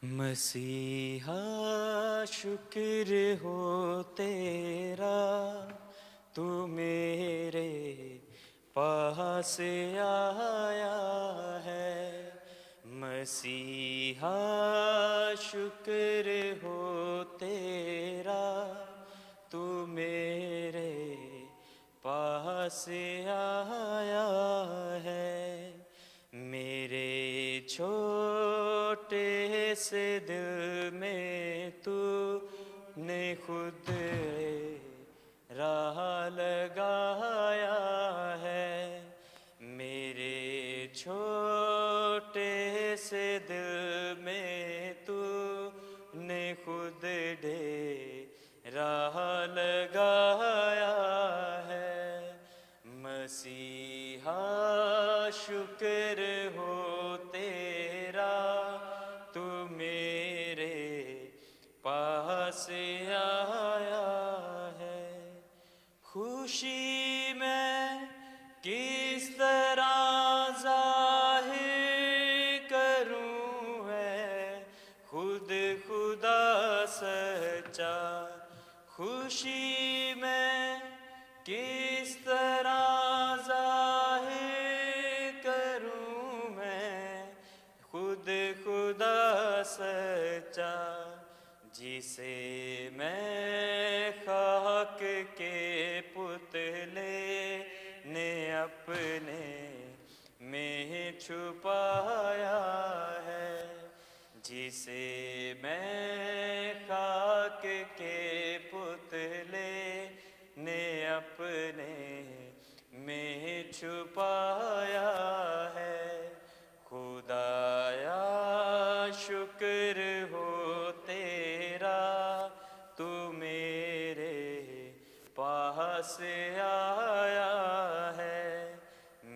मसीहा शुक्र हो तेरा, तू मेरे पास आया है। मसीहा शुक्र हो तेरा, तू मेरे पास आया है। मेरे छोटे से दिल में तूने खुद राह लगाया है। मेरे छोटे से दिल में तूने खुद राह लगाया है। मसीहा शुक्र हो तेरा, तू मेरे पास आया है। खुशी में किस तरह जाहिर करूं है खुद खुदा सच्चा। खुशी में किस तरह जाहिर करूं मैं खुद खुदा सच्चा, जिसे मैं खाक के पुतले ने अपने में छुपाया है। जिसे मैं खाक के पुतले ने अपने में छुपाया है। खुदाया शुक्र हो तेरा, तू मेरे पास आया है।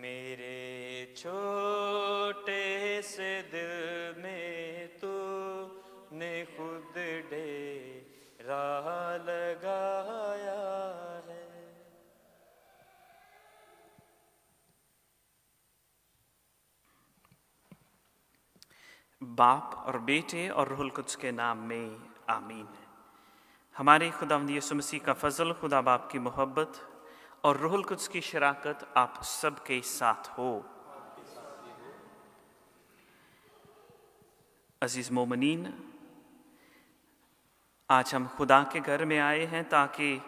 मेरे छोटे से दिल में तूने खुद राह लगाया है। बाप और बेटे और रूहुल कुद्स के नाम में आमीन। हमारे खुदावंद यीशु मसीह का फजल, खुदा बाप की मोहब्बत और रूहुल कुद्स की शराकत आप सबके साथ हो। अजीज मोमिनीन, आज हम खुदा के घर में आए हैं ताकि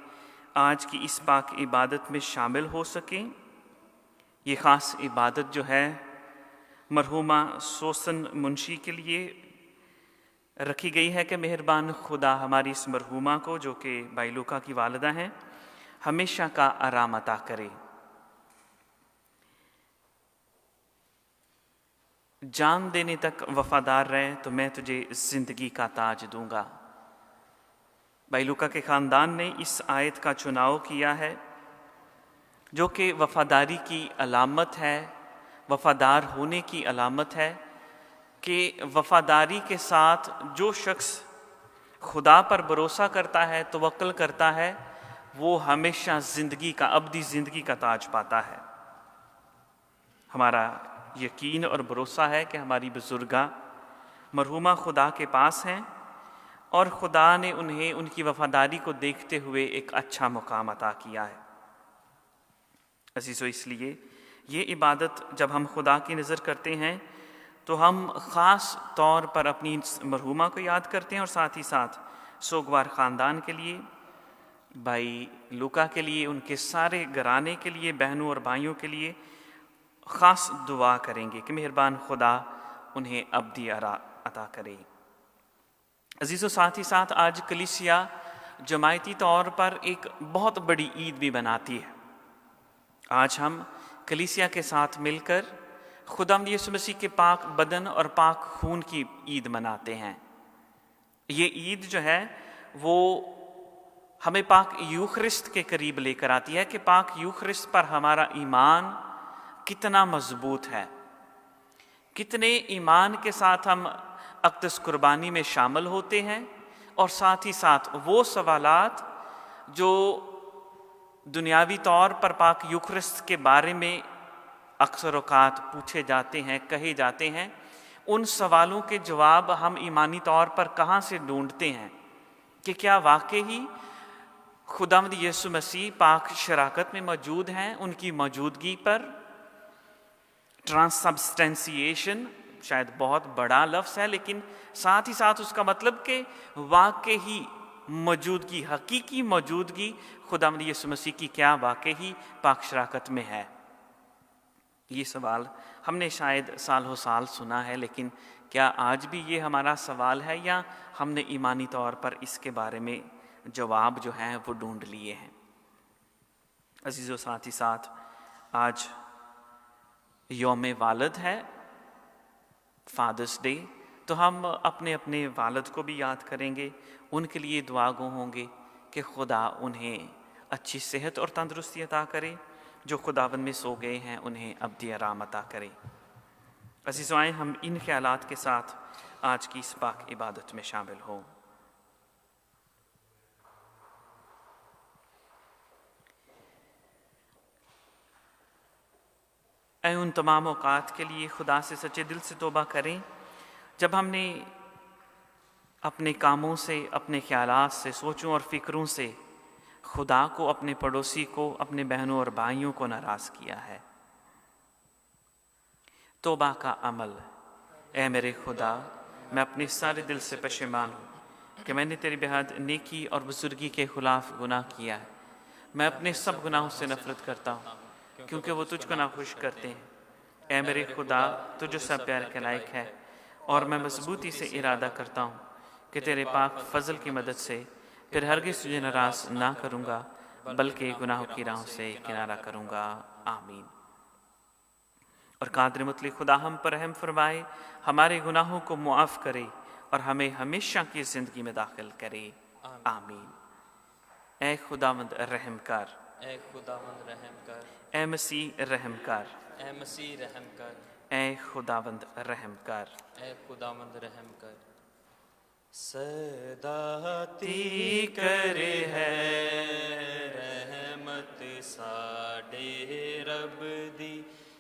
आज की इस पाक इबादत में शामिल हो सकें। ये ख़ास इबादत जो है मरहूमा सोसन मुंशी के लिए रखी गई है कि मेहरबान खुदा हमारी इस मरहूमा को, जो कि भाई लूका की वालिदा हैं, हमेशा का आराम अता करे। जान देने तक वफादार रहे तो मैं तुझे जिंदगी का ताज दूंगा। भाई लूका के ख़ानदान ने इस आयत का चुनाव किया है, जो कि वफादारी की अलामत है, वफादार होने की अलामत है कि वफादारी के साथ जो शख्स खुदा पर भरोसा करता है, तवक्कुल करता है, वो हमेशा ज़िंदगी का, अबदी ज़िंदगी का ताज पाता है। हमारा यकीन और भरोसा है कि हमारी बुजुर्गा मरहूमा खुदा के पास हैं और खुदा ने उन्हें उनकी वफादारी को देखते हुए एक अच्छा मुकाम अता किया है। अज़ीज़ो, इसलिए ये इबादत जब हम खुदा की नज़र करते हैं तो हम ख़ास तौर पर अपनी मरहूमा को याद करते हैं और साथ ही साथ सोगवार ख़ानदान के लिए, भाई लूका के लिए, उनके सारे घराने के लिए, बहनों और भाइयों के लिए ख़ास दुआ करेंगे कि मेहरबान खुदा उन्हें अब्दी अता करे। अज़ीज़ों, साथ ही साथ आज कलीसिया जमायती तौर पर एक बहुत बड़ी ईद भी मनाती है। आज हम कलीसिया के साथ मिलकर खुदावंद यीशु मसीह के पाक बदन और पाक खून की ईद मनाते हैं। ये ईद जो है वो हमें पाक यूखरिस्त के करीब लेकर आती है कि पाक यूखरिस्त पर हमारा ईमान कितना मजबूत है, कितने ईमान के साथ हम अक़दस कुर्बानी में शामिल होते हैं और साथ ही साथ वो सवालात जो दुनियावी तौर पर पाक यूखरिस्त के बारे में अक्सर औक़ात पूछे जाते हैं, कहे जाते हैं, उन सवालों के जवाब हम ईमानी तौर पर कहाँ से ढूंढते हैं कि क्या वाकई ही खुदावंद यीशु मसीह पाक शराकत में मौजूद हैं। उनकी मौजूदगी पर ट्रांसबस्टेंसिएशन शायद बहुत बड़ा लफ्ज़ है, लेकिन साथ ही साथ उसका मतलब कि वाकई ही मौजूदगी, हकीकी मौजूदगी खुदावंद यीशु मसीह की क्या वाकई ही पाक शराकत में है। ये सवाल हमने शायद सालों साल सुना है, लेकिन क्या आज भी ये हमारा सवाल है या हमने ईमानी तौर पर इसके बारे में जवाब जो हैं वो ढूंढ लिए हैं। अजीज़ों, साथ ही साथ आज यौम वालिद है, फादर्स डे, तो हम अपने अपने वालिद को भी याद करेंगे, उनके लिए दुआ गो होंगे कि खुदा उन्हें अच्छी सेहत और तंदुरुस्ती अता करे, जो खुदावंद में सो गए हैं उन्हें अब्दी आराम अता करे। अज़ीज़ों, आए हम इन ख्यालात के साथ आज की इस पाक इबादत में शामिल हों। उन तमाम औकात के लिए खुदा से सच्चे दिल से तौबा करें जब हमने अपने कामों से, अपने ख्यालात से, सोचों और फ़िक्रों से खुदा को, अपने पड़ोसी को, अपने बहनों और भाइयों को नाराज़ किया है। तौबा का अमल। ऐ मेरे खुदा, मैं अपने सारे दिल से पशेमान हूँ कि मैंने तेरी बेहद नेकी और बुजुर्गी के ख़िलाफ़ गुनाह किया है। मैं अपने सब गुनाहों से नफ़रत करता हूँ क्योंकि वो तुझको नाखुश करते हैं। ऐ मेरे खुदा, तुझ सब प्यार के लायक है, और मैं मजबूती से इरादा करता हूँ कि तेरे पाक फजल की मदद से फिर हरगिज़ तुझे नाराज़ ना करूँगा, बल्कि गुनाहों की राहों से किनारा करूँगा। आमीन। और कादिर मुतलक खुदा हम पर रहम फरमाए, हमारे गुनाहों को मुआफ़ करे और हमें हमेशा की ज़िंदगी में दाखिल करे। आमीन। ऐ खुदावंद रहम कर, ऐ खुदावंद रहम कर, ऐ मसीह रहम कर, ऐ मसीह रहम कर, ऐ खुदावंद रहम कर। ऐ खुदावंद रहम कर। सदाती करे है रहमत साडे रब दी,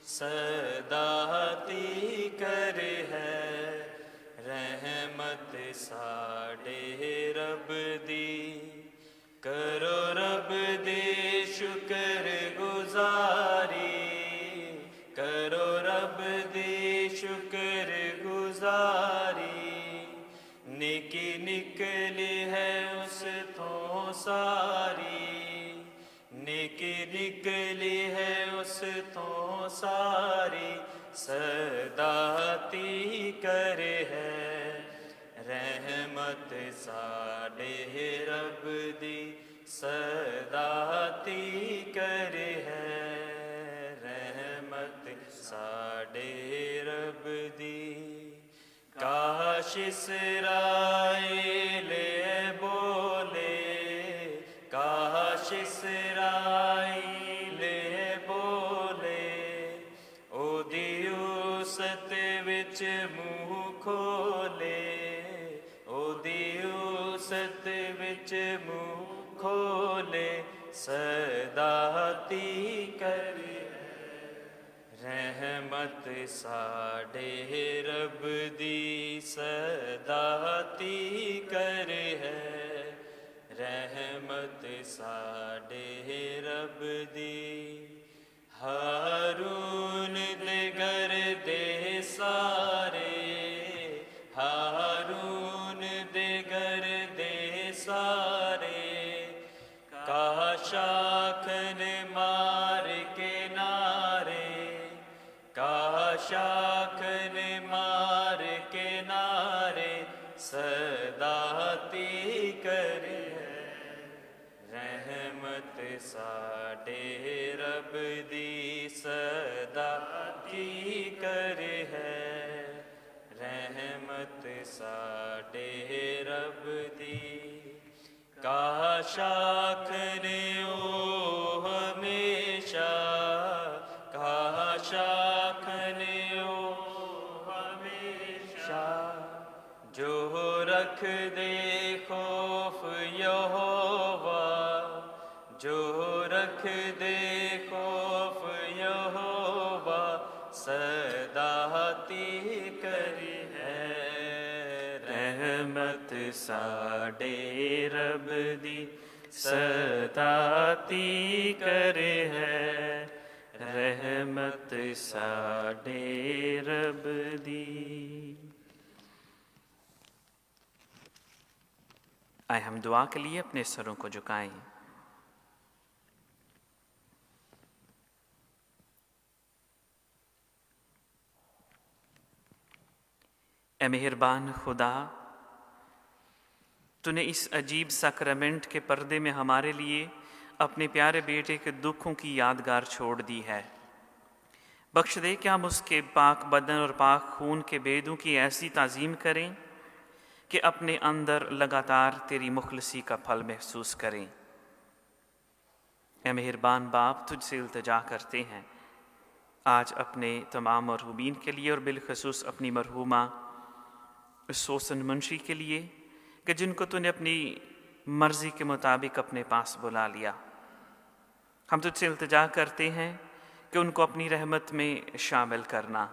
सदाती करे है रहमत साडे रब दी। करो रब दे शुक्र गुजारी, करो रब दे शुक्र गुजारी। नेकी निकली है उस तो सारी, नेकी निकली है उस तो सारी। सदाती करे है रहमत साडे रब दी, सदाती करे है रहमत साडे रब दी। काश इसराइल बोले, काश इसराइल बोले, ओदी उसत विच मुँह खोले, ओदी उसत विच मुँह खोले। सदाती करे रहमत साडे रब दी, सदाती करे है रहमत साडे रब दी। हारून दे घर दे सारे, हारून दे घर दे सारे। काशाखन मार के नारे, काशाखन मार के नारे। सदाती करे रहमत साडे रब दी, सदाती करे है रहमत साडे रब दी। काशाखन ओ हमेशा, काशाखन ओ हमेशा। जो रख दे खौफ यहोवा, जो रख दे खौफ यहोवा। सदाती करी है रहमत साडे रब दी सताती करे है रहमत साडे रब दी। आए हम दुआ के लिए अपने सरों को झुकाएं। ए मेहरबान खुदा, तूने इस अजीब सैक्रमेंट के पर्दे में हमारे लिए अपने प्यारे बेटे के दुखों की यादगार छोड़ दी है। बख्श दे कि हम उसके पाक बदन और पाक खून के बेदों की ऐसी ताज़ीम करें कि अपने अंदर लगातार तेरी मुखलसी का फल महसूस करें। ए मेहरबान बाप, तुझसे इल्तिजा करते हैं आज अपने तमाम मरहूमीन के लिए और बिलखसूस अपनी मरहूमा सोसन मुंशी के लिए कि जिनको तूने अपनी मर्ज़ी के मुताबिक अपने पास बुला लिया। हम तुझसे इल्तिजा करते हैं कि उनको अपनी रहमत में शामिल करना।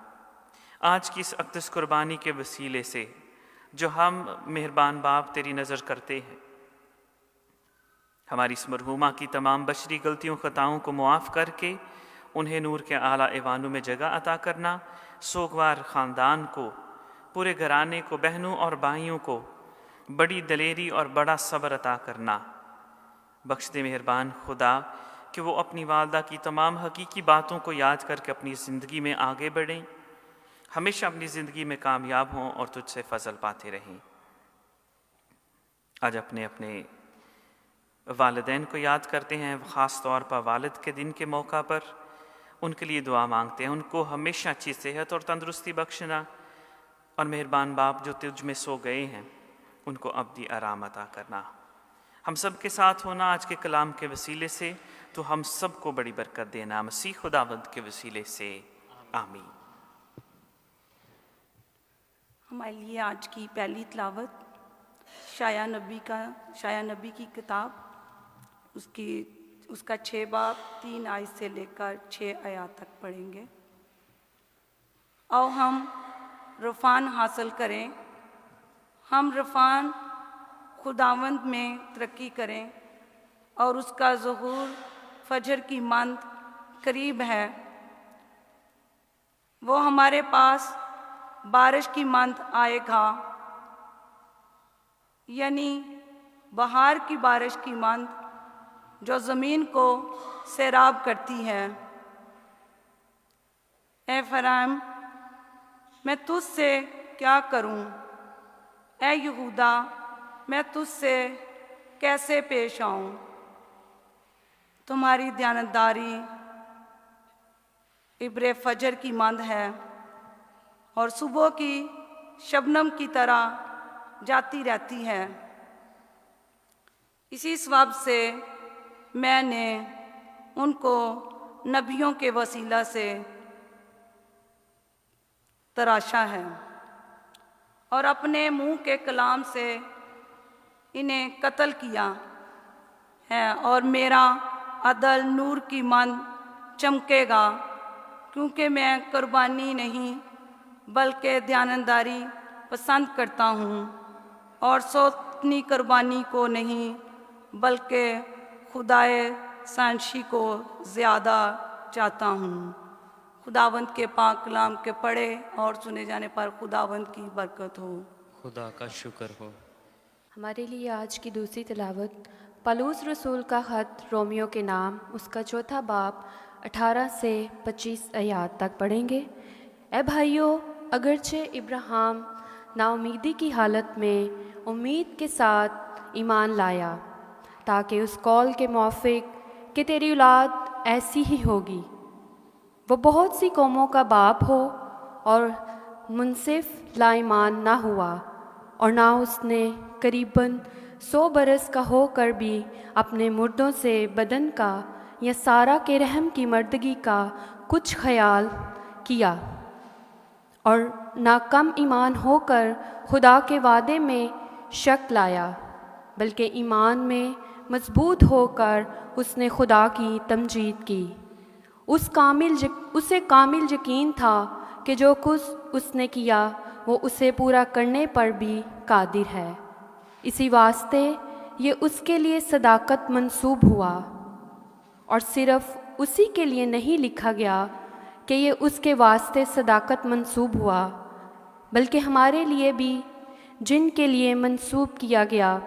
आज की इस अक़दस कुर्बानी के वसीले से जो हम मेहरबान बाप तेरी नज़र करते हैं, हमारी इस मरहूमा की तमाम बशरी गलतियों ख़ताओं को मुआफ़ करके उन्हें नूर के आला ऐवानों में जगह अता करना। सोगवार ख़ानदान को, पूरे घराने को, बहनों और भाइयों को बड़ी दलेरी और बड़ा सब्र अता करना। बख्श दे मेहरबान खुदा कि वो अपनी वालदा की तमाम हकीकी बातों को याद करके अपनी ज़िंदगी में आगे बढ़ें, हमेशा अपनी ज़िंदगी में कामयाब हों और तुझसे फजल पाते रहें। आज अपने अपने वालिदैन को याद करते हैं, ख़ास तौर पर वालिद के दिन के मौका पर उनके लिए दुआ मांगते हैं। उनको हमेशा अच्छी सेहत और तंदुरुस्ती बख्शना, और मेहरबान बाप जो तुझ में सो गए हैं उनको अब्दी आराम अता करना। हम सब के साथ होना आज के कलाम के वसीले से तो हम सब को बड़ी बरकत देना, मसीह खुदावंद के वसीले से आमीन। हमारे लिए आज की पहली तिलावत शाया नबी की किताब उसका 6 बाब 3 आयत से लेकर 6 आयत तक पढ़ेंगे। आओ हम रफ़ान हासिल करें, हम रफ़ान खुदावंद में तरक्की करें और उसका ज़हूर फजर की मंद करीब है। वो हमारे पास बारिश की मंद आएगा, यानी बहार की बारिश की मंद जो ज़मीन को सैराब करती है। ए फराम, मैं तुझसे क्या करूं? ए यहूदा, मैं तुझसे कैसे पेश आऊं? तुम्हारी दयानतदारी इब्रे फजर की मंद है और सुबह की शबनम की तरह जाती रहती है। इसी सबब से मैंने उनको नबियों के वसीला से तराशा है और अपने मुंह के कलाम से इन्हें कत्ल किया है, और मेरा अदल नूर की मंद चमकेगा, क्योंकि मैं कुर्बानी नहीं बल्कि दयानतदारी पसंद करता हूँ, और सौतनी कुर्बानी को नहीं बल्कि खुदाए सांशी को ज़्यादा चाहता हूँ। खुदावंद के पाक कलाम के पढ़े और सुने जाने पर खुदावंद की बरकत हो। खुदा का शुक्र हो। हमारे लिए आज की दूसरी तिलावत पलूस रसूल का ख़त रोमियो के नाम उसका 4 बाब 18 से 25 आयत तक पढ़ेंगे। ए भाइयों, अगरचे इब्राहिम नाउमीदी की हालत में उम्मीद के साथ ईमान लाया, ताकि उस कौल के मुआफ़िक कि तेरी औलाद ऐसी ही होगी वो बहुत सी कौमों का बाप हो, और मुनसिफ लाईमान ना हुआ, और ना उसने करीबन 100 बरस का होकर भी अपने मुर्दों से बदन का या सारा के रहम की मर्दगी का कुछ ख्याल किया, और ना कम ईमान होकर खुदा के वादे में शक लाया, बल्कि ईमान में मजबूत होकर उसने खुदा की तमजीद की। उसे कामिल यकीन था कि जो कुछ उसने किया वो उसे पूरा करने पर भी कादिर है। इसी वास्ते ये उसके लिए सदाकत मंसूब हुआ। और सिर्फ उसी के लिए नहीं लिखा गया कि ये उसके वास्ते सदाकत मंसूब हुआ, बल्कि हमारे लिए भी, जिनके लिए मंसूब किया गया,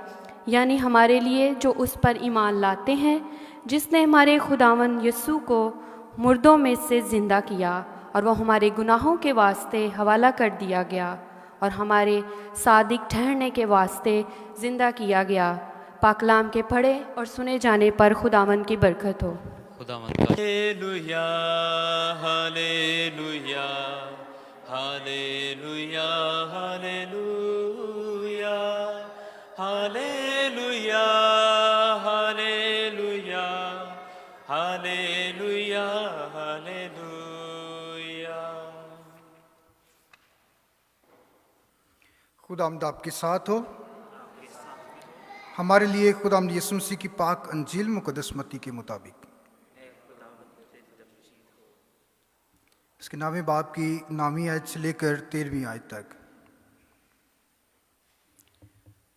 यानी हमारे लिए जो उस पर ईमान लाते हैं, जिसने हमारे खुदावन यस्सू को मुर्दों में से ज़िंदा किया और वह हमारे गुनाहों के वास्ते हवाला कर दिया गया और हमारे सादिक ठहरने के वास्ते ज़िंदा किया गया। पाकलाम के पढ़े और सुने जाने पर खुदावन की बरकत हो। खुदावंद का hallelujah hallelujah hallelujah hallelujah hallelujah hallelujah hallelujah hallelujah. खुदावंद आपके साथ हो। हमारे लिए खुदावंद यीशु मसीह की पाक अंजील मुकद्दस मत्ती के मुताबिक इसके 9वें बाब की 9वीं आयत से लेकर 13वीं आयत तक।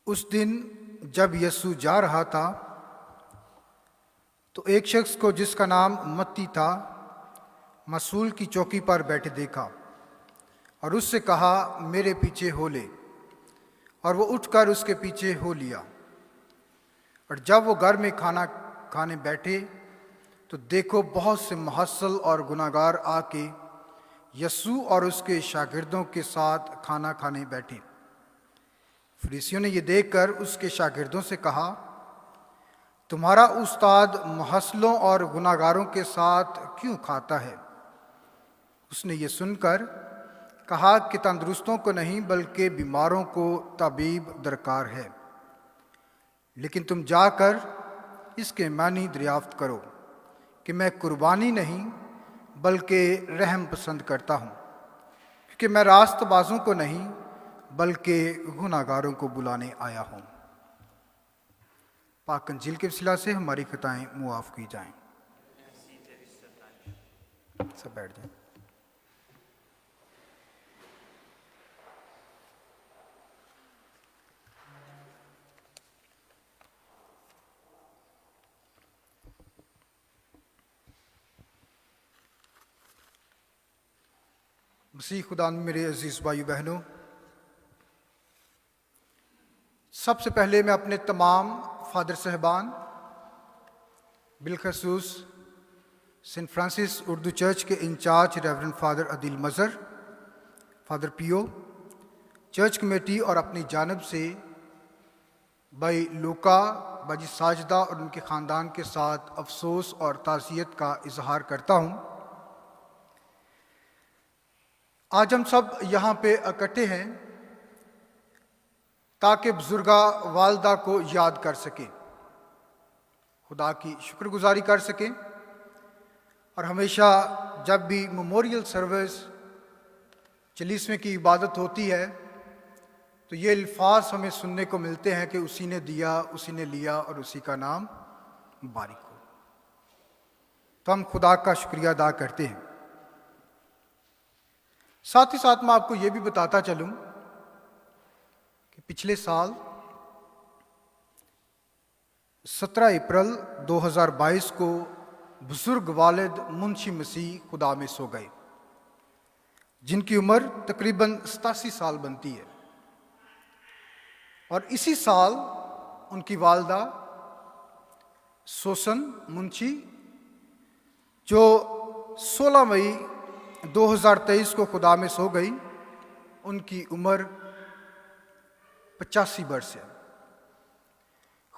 उस दिन जब यीशु जा रहा था तो एक शख्स को जिसका नाम मत्ती था मसूल की चौकी पर बैठे देखा और उससे कहा, मेरे पीछे हो ले। और वो उठकर उसके पीछे हो लिया। और जब वो घर में खाना खाने बैठे तो देखो बहुत से मुहस्सल और गुनाहगार आके यस्सू और उसके शागिर्दों के साथ खाना खाने बैठे। फरीसियों ने ये देखकर उसके शागिर्दों से कहा, तुम्हारा उस्ताद मुहस्सलों और गुनाहगारों के साथ क्यों खाता है? उसने ये सुनकर कहा कि तंदुरुस्तों को नहीं बल्कि बीमारों को तबीब दरकार है। लेकिन तुम जाकर इसके मानी दरियाफ्त करो कि मैं कुर्बानी नहीं बल्कि रहम पसंद करता हूँ, क्योंकि मैं रास्तबाजों को नहीं बल्कि गुनाहगारों को बुलाने आया हूँ। पाक अंजील के वसीला से हमारी खताएं मुआफ़ की जाएं। सब बैठ जाएं। मसीह खुदा में मेरे अजीज़ भाई बहनों, सबसे पहले मैं अपने तमाम फादर साहबान, बिलखसूस सेंट फ्रांसिस उर्दू चर्च के incharge reverend father Adeel Mazhar, father Pio, church committee और अपनी जानब से भाई लूका, बाजी साजदा और उनके ख़ानदान के साथ अफसोस और ताज़ियत का इजहार करता हूँ। आज हम सब यहाँ पे इकट्ठे हैं ताकि बुजुर्गा वालदा को याद कर सकें, खुदा की शुक्रगुजारी कर सकें और हमेशा जब भी मेमोरियल सर्विस 40वें की इबादत होती है तो ये अल्फाज हमें सुनने को मिलते हैं कि उसी ने दिया, उसी ने लिया और उसी का नाम बारिक हो। तो हम खुदा का शुक्रिया अदा करते हैं। साथ ही साथ मैं आपको ये भी बताता चलूं कि पिछले साल 17 अप्रैल 2022 को बुजुर्ग वालिद मुंशी मसीह खुदा में सो गए, जिनकी उम्र तकरीबन 87 साल बनती है। और इसी साल उनकी वालदा सोसन मुंशी, जो 16 मई 2023 को खुदा में सो गई, उनकी उम्र 85 वर्ष है।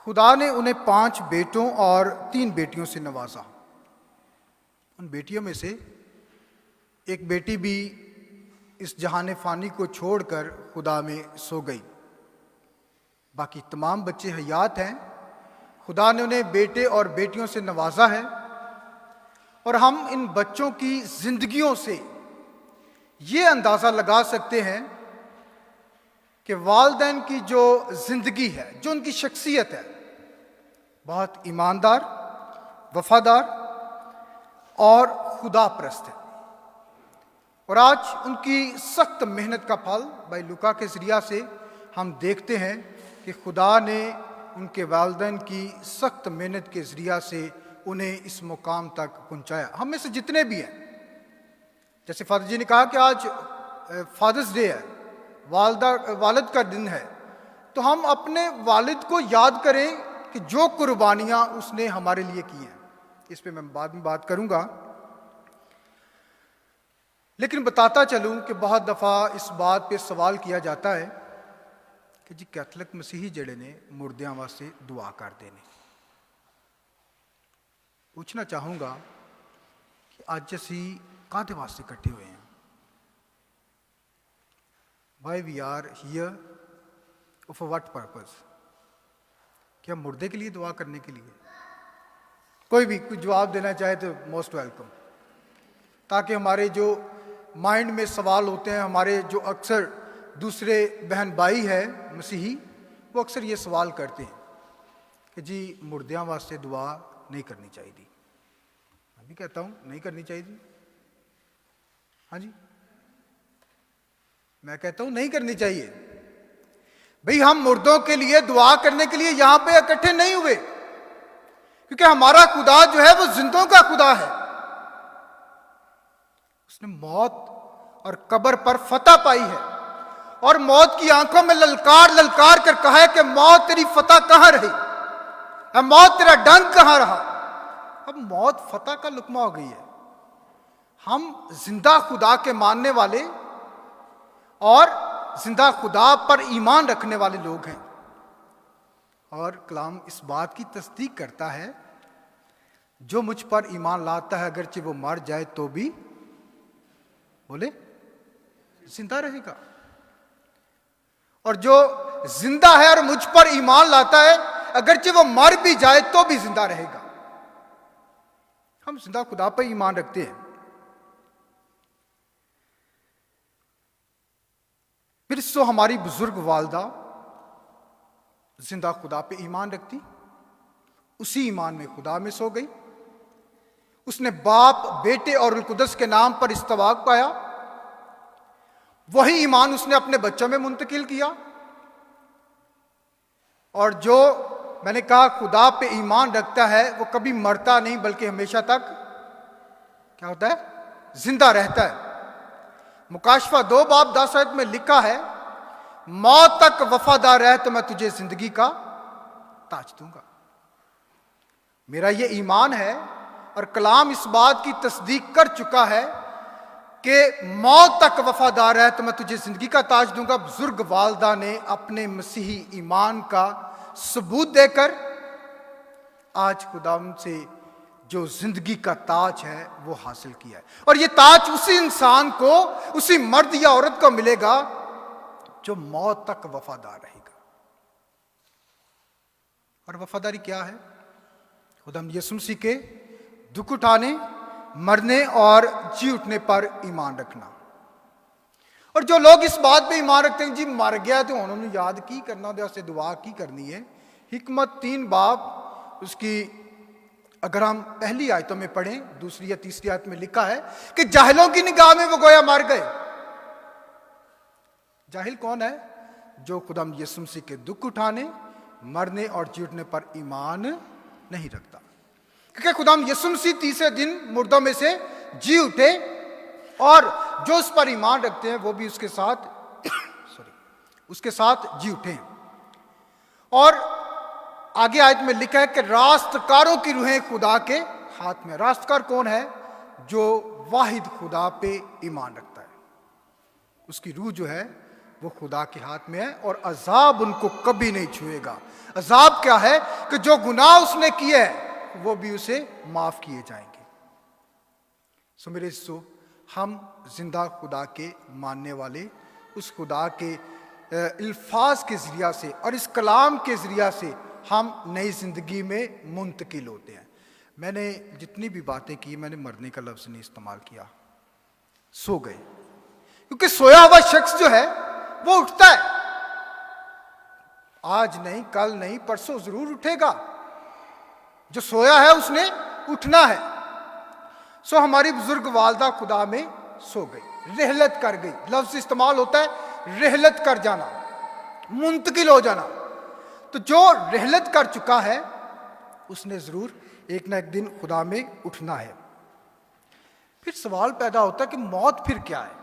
खुदा ने उन्हें 5 बेटों और 3 बेटियों से नवाजा। उन बेटियों में से एक बेटी भी इस जहान फ़ानी को छोड़कर खुदा में सो गई। बाकी तमाम बच्चे हयात हैं। खुदा ने उन्हें बेटे और बेटियों से नवाजा है और हम इन बच्चों की जिंदगियों से ये अंदाज़ा लगा सकते हैं कि वालिदैन की जो ज़िंदगी है, जो उनकी शख्सियत है, बहुत ईमानदार, वफादार और खुदा परस्त है। और आज उनकी सख्त मेहनत का फल भाई लूका के ज़रिया से हम देखते हैं कि खुदा ने उनके वालिदैन की सख्त मेहनत के ज़रिया से उन्हें इस मुकाम तक पहुंचाया। हम में से जितने भी हैं, जैसे फादर जी ने कहा कि आज फादर्स डे है, वालिद का दिन है, तो हम अपने वालिद को याद करें कि जो कुर्बानियाँ उसने हमारे लिए की हैं। इस पे मैं बाद में बात करूँगा, लेकिन बताता चलूँ कि बहुत दफ़ा इस बात पे सवाल किया जाता है कि जी कैथलिक मसीही जड़े ने मुर्दियां वास्ते दुआ कर देने। पूछना चाहूँगा कि ਅੱਜ ਅਸੀਂ ਕਾਹਦੇ ਵਾਸਤੇ ਇਕੱਠੇ ਹੋਏ हैं? Why we are here? For what purpose? क्या मुर्दे के लिए दुआ करने के लिए? कोई भी कुछ जवाब देना चाहे तो मोस्ट वेलकम, ताकि हमारे जो माइंड में सवाल होते हैं, हमारे जो अक्सर दूसरे बहन भाई है मसीही, वो अक्सर ये सवाल करते हैं कि जी मुर्दियां वास्ते दुआ नहीं करनी चाहिए थी। मैं भी कहता हूँ नहीं करनी चाहिए थी। हाँ जी, मैं कहता हूँ नहीं करनी चाहिए। भाई हम मुर्दों के लिए दुआ करने के लिए यहां पे इकट्ठे नहीं हुए, क्योंकि हमारा खुदा जो है वो जिंदों का खुदा है। उसने मौत और कब्र पर फतह पाई है और मौत की आंखों में ललकार ललकार कर कहा है कि मौत तेरी फतह कहां रही, अब मौत तेरा डंक कहां रहा। अब मौत फतह का लुकमा हो गई है। हम जिंदा खुदा के मानने वाले और जिंदा खुदा पर ईमान रखने वाले लोग हैं, और कलाम इस बात की तस्दीक करता है जो मुझ पर ईमान लाता है अगरचे वो मर जाए तो भी बोले जिंदा रहेगा, और जो जिंदा है और मुझ पर ईमान लाता है अगरचे वो मर भी जाए तो भी जिंदा रहेगा। हम जिंदा खुदा पर ईमान रखते हैं। फिर सो हमारी बुजुर्ग वालदा जिंदा खुदा पे ईमान रखती, उसी ईमान में खुदा में सो गई। उसने बाप, बेटे और रुल कुदस के नाम पर इस्तवाक पाया। वही ईमान उसने अपने बच्चों में मुंतकिल किया, और जो मैंने कहा खुदा पे ईमान रखता है वो कभी मरता नहीं, बल्कि हमेशा तक क्या होता है, जिंदा रहता है। मुकाशफा 2 बाब 10 आयत में लिखा है, मौत तक वफादार रह तो मैं तुझे जिंदगी का ताज दूंगा। मेरा ये ईमान है, और कलाम इस बात की तस्दीक कर चुका है कि मौत तक वफादार है तो मैं तुझे जिंदगी का ताज दूंगा। बुजुर्ग वालदा ने अपने मसीही ईमान का सबूत देकर आज खुदावंद से जो जिंदगी का ताज है वो हासिल किया है, और ये ताज उसी इंसान को, उसी मर्द या औरत को मिलेगा जो मौत तक वफादार रहेगा। और वफादारी क्या है? खुदावंद यीशु मसीह के दुख उठाने, मरने और जी उठने पर ईमान रखना। और जो लोग इस बात पे ईमान रखते हैं जी मर गया तो उन्होंने याद की करना, उससे दुआ की करनी है। हिकमत 3 बाब उसकी अगर हम पहली आयतों में पढ़ें, दूसरी या तीसरी आयत में लिखा है कि जाहिलों की निगाह में वो गोया मर गए। जाहिल कौन है? जो खुदाम यीशु मसीह के दुख उठाने, मरने और जी उठने पर ईमान नहीं रखता। क्योंकि खुदाम यीशु मसीह तीसरे दिन मुर्दों में से जी उठे, और जो उस पर ईमान रखते हैं वो भी उसके साथ जी उठे। और आगे आयत में लिखा है कि रास्तकारों की रूहें खुदा के हाथ में। रास्तकार कौन है? जो वाहिद खुदा पे ईमान रखता है, उसकी रूह जो है वो खुदा के हाथ में है, और अजाब उनको कभी नहीं छुएगा। अजाब क्या है? कि जो गुनाह उसने किए हैं वो भी उसे माफ किए जाएंगे। सो मेरे दोस्तों, हम जिंदा खुदा के मानने वाले, उस खुदा के अल्फाज के जरिया से और इस कलाम के जरिया से हम नई जिंदगी में मुंतकिल होते हैं। मैंने जितनी भी बातें की, मैंने मरने का लफ्ज नहीं इस्तेमाल किया। सो गए, क्योंकि सोया हुआ शख्स जो है वो उठता है। आज नहीं, कल नहीं, परसों जरूर उठेगा। जो सोया है उसने उठना है। सो हमारी बुजुर्ग वालदा खुदा में सो गई। रहलत कर गई। लफ्ज इस्तेमाल होता है रहलत कर जाना, मुंतकिल हो जाना। तो जो रहलत कर चुका है उसने जरूर एक ना एक दिन खुदा में उठना है। फिर सवाल पैदा होता है कि मौत फिर क्या है?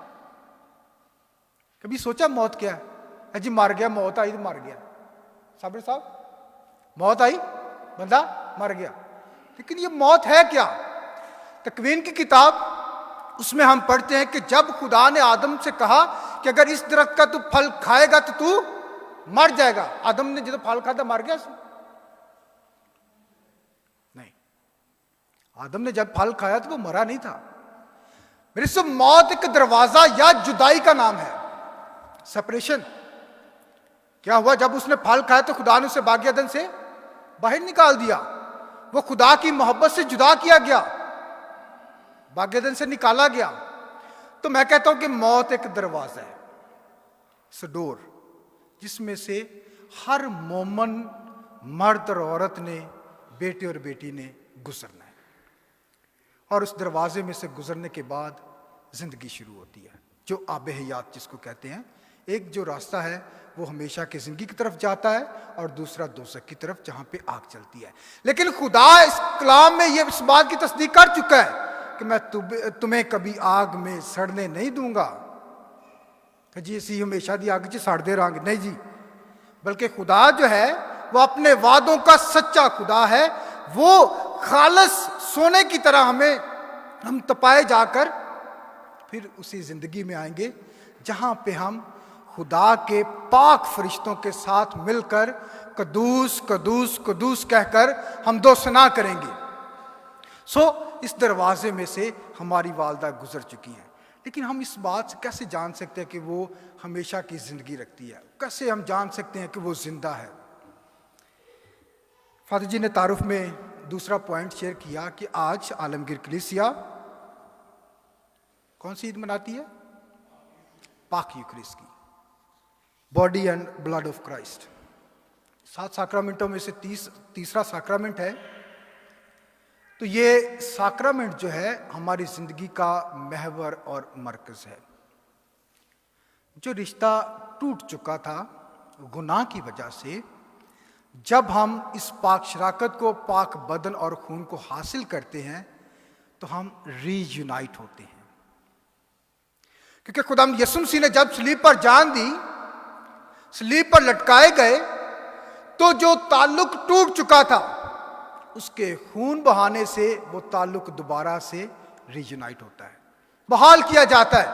कभी सोचा मौत क्या है? जी मर गया, मौत आई तो मर गया। साबिर साहब, मौत आई, बंदा मर गया। लेकिन ये मौत है क्या? तकवीन की किताब, उसमें हम पढ़ते हैं कि जब खुदा ने आदम से कहा कि अगर इस दरख्त का तू फल खाएगा तो तू मर जाएगा, आदम ने जब फल खाता मर गया? नहीं, आदम ने जब फल खाया तो वो मरा नहीं था। मेरे से मौत एक दरवाजा या जुदाई का नाम है, सेपरेशन। क्या हुआ? जब उसने फल खाया तो खुदा ने उसे बाग़ अदन से बाहर निकाल दिया। वो खुदा की मोहब्बत से जुदा किया गया, बाग़ अदन से निकाला गया। तो मैं कहता हूं कि मौत एक दरवाजा है, डोर, जिसमें से हर मोमन, मर्द और औरत ने, बेटे और बेटी ने गुजरना है। और उस दरवाजे में से गुजरने के बाद जिंदगी शुरू होती है, जो आब हयात जिसको कहते हैं। एक जो रास्ता है वो हमेशा की जिंदगी की तरफ जाता है और दूसरा दोज़ख की तरफ, जहां पे आग चलती है। लेकिन खुदा इस कलाम में ये इस बात की तस्दीक कर चुका है कि मैं तुम्हें कभी आग में सड़ने नहीं दूंगा कि जी इसी हमेशा दी आग च सड़ते रहांगे, नहीं जी। बल्कि खुदा जो है वो अपने वादों का सच्चा खुदा है। वो खालस सोने की तरह हम तपाए जाकर फिर उसी जिंदगी में आएंगे जहां पे हम खुदा के पाक फरिश्तों के साथ मिलकर कदूस कदूस कदूस कहकर हम दो सना करेंगे। इस दरवाजे में से हमारी वालदा गुजर चुकी हैं। लेकिन हम इस बात से कैसे जान सकते हैं कि वो हमेशा की जिंदगी रखती है? कैसे हम जान सकते हैं कि वो जिंदा है? फादर जी ने तारुफ में दूसरा पॉइंट शेयर किया कि आज आलमगीर कलीसिया कौन सी ईद मनाती है? पाक यूकरिस्ट की, body and blood of Christ. 7 साक्रामेंटों में से तीसरा साक्रामेंट है। तो ये साक्रामेंट जो है हमारी जिंदगी का महवर और मरकज है। जो रिश्ता टूट चुका था गुनाह की वजह से, जब हम इस पाक शराकत को, पाक बदन और खून को हासिल करते हैं तो हम रीयूनाइट होते हैं। क्योंकि खुदाम यसुम मसीह ने जब सलीब पर जान दी, सलीब पर लटकाए गए, तो जो ताल्लुक टूट चुका था उसके खून बहाने से वो ताल्लुक दोबारा से रीयूनाइट होता है, बहाल किया जाता है।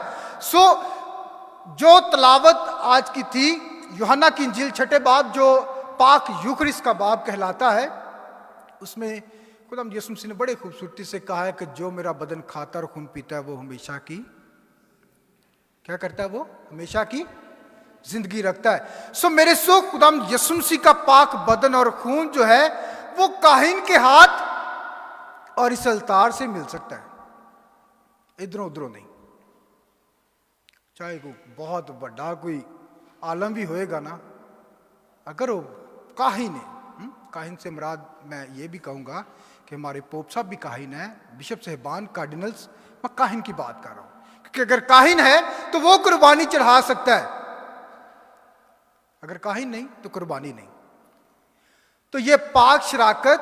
जो तलावत आज की थी यूहन्ना की इंजील 6 बाब, जो पाक यूकरिस्ट का बाब कहलाता है, उसमें खुदाम यीशु मसीह ने बड़े खूबसूरती से कहा है कि जो मेरा बदन खाता और खून पीता है वो हमेशा की क्या करता है? वो हमेशा की जिंदगी रखता है। मेरे खुदाम यीशु मसीह का पाक बदन और खून जो है वो काहिन के हाथ और इस अलतार से मिल सकता है, इधरों उधरों नहीं। चाहे कोई बहुत बड़ा कोई आलम भी होएगा ना, अगर वो काहिन है, काहिन से मुराद मैं ये भी कहूँगा कि हमारे पोप साहब भी काहिन है, बिशप साहिबान, कार्डिनल्स, मैं काहिन की बात कर रहा हूँ। क्योंकि अगर काहिन है तो वो कुर्बानी चढ़ा सकता है, अगर काहिन नहीं तो कुर्बानी नहीं। तो ये पाक शराकत,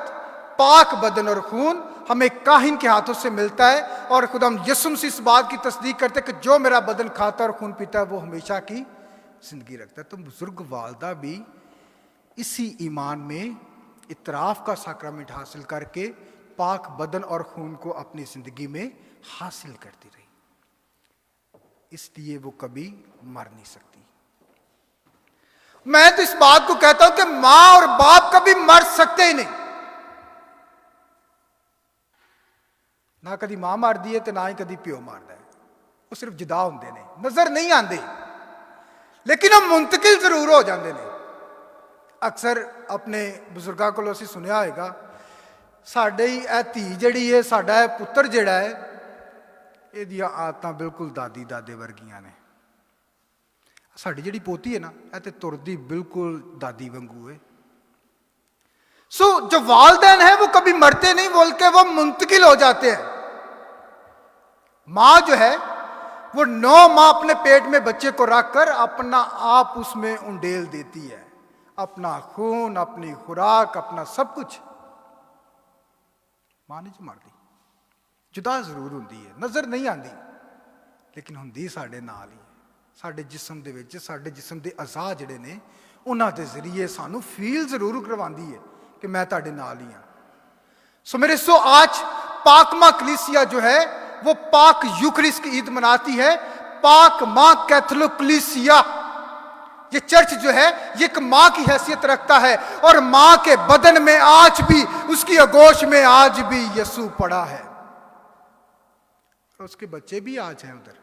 पाक बदन और खून हमें काहिन के हाथों से मिलता है। और खुदाम यीशु मसीह इस बात की तस्दीक करते हैं कि जो मेरा बदन खाता और खून पीता है वो हमेशा की जिंदगी रखता है। तो बुजुर्ग वालदा भी इसी ईमान में इतराफ का साक्रामेंट हासिल करके पाक बदन और खून को अपनी जिंदगी में हासिल करती रही, इसलिए वो कभी मर नहीं सकती। मैं तो इस बात को कहता हूं कि मां और बाप कभी मर सकते ही नहीं। ना कभी मां मार दी है तो ना ही कभी प्यो मारदा है, वो सिर्फ जुदा होंदे ने, नजर नहीं आते, लेकिन हम मुंतकिल जरूर हो जाते हैं। अक्सर अपने बुजुर्गों को असीं सुनिया होगा, साडे ही ए धी जिहड़ी है, साडा है पुत्तर जिहड़ा है, इहदियां आदतां बिल्कुल दादी दादे वर्गियां ने। साड़ी जिहड़ी पोती है ना, यह तो तुरदी बिल्कुल दादी वांगू है। जो वालदैन है वो कभी मरते नहीं, बल्कि वो मुंतकिल हो जाते हैं। मां जो है वो 9 माह अपने पेट में बच्चे को रखकर अपना आप उसमें उंडेल देती है, अपना खून, अपनी खुराक, अपना सब कुछ। मां ने जो मार दी। जुदा जरूर होंदी है, नजर नहीं आती, लेकिन होंदी साडे नाल ही। साडे जिस्म दे विच, साडे जिस्म दे अज़ा जिहड़े ने उन्हां दे जरिए सानू फील जरूर करवांदी है कि मैं तुहाडे नाल ही हां। सो मेरे सो आज पाकमा कलीसिया जो है वो पाक यूखरिस्ट की ईद मनाती है। पाक मां कैथोलिक कलीसिया, ये चर्च जो है ये एक मां की हैसियत रखता है, और मां के बदन में आज भी, उसकी आगोश में आज भी यसू पड़ा है, और उसके बच्चे भी आज हैं उधर।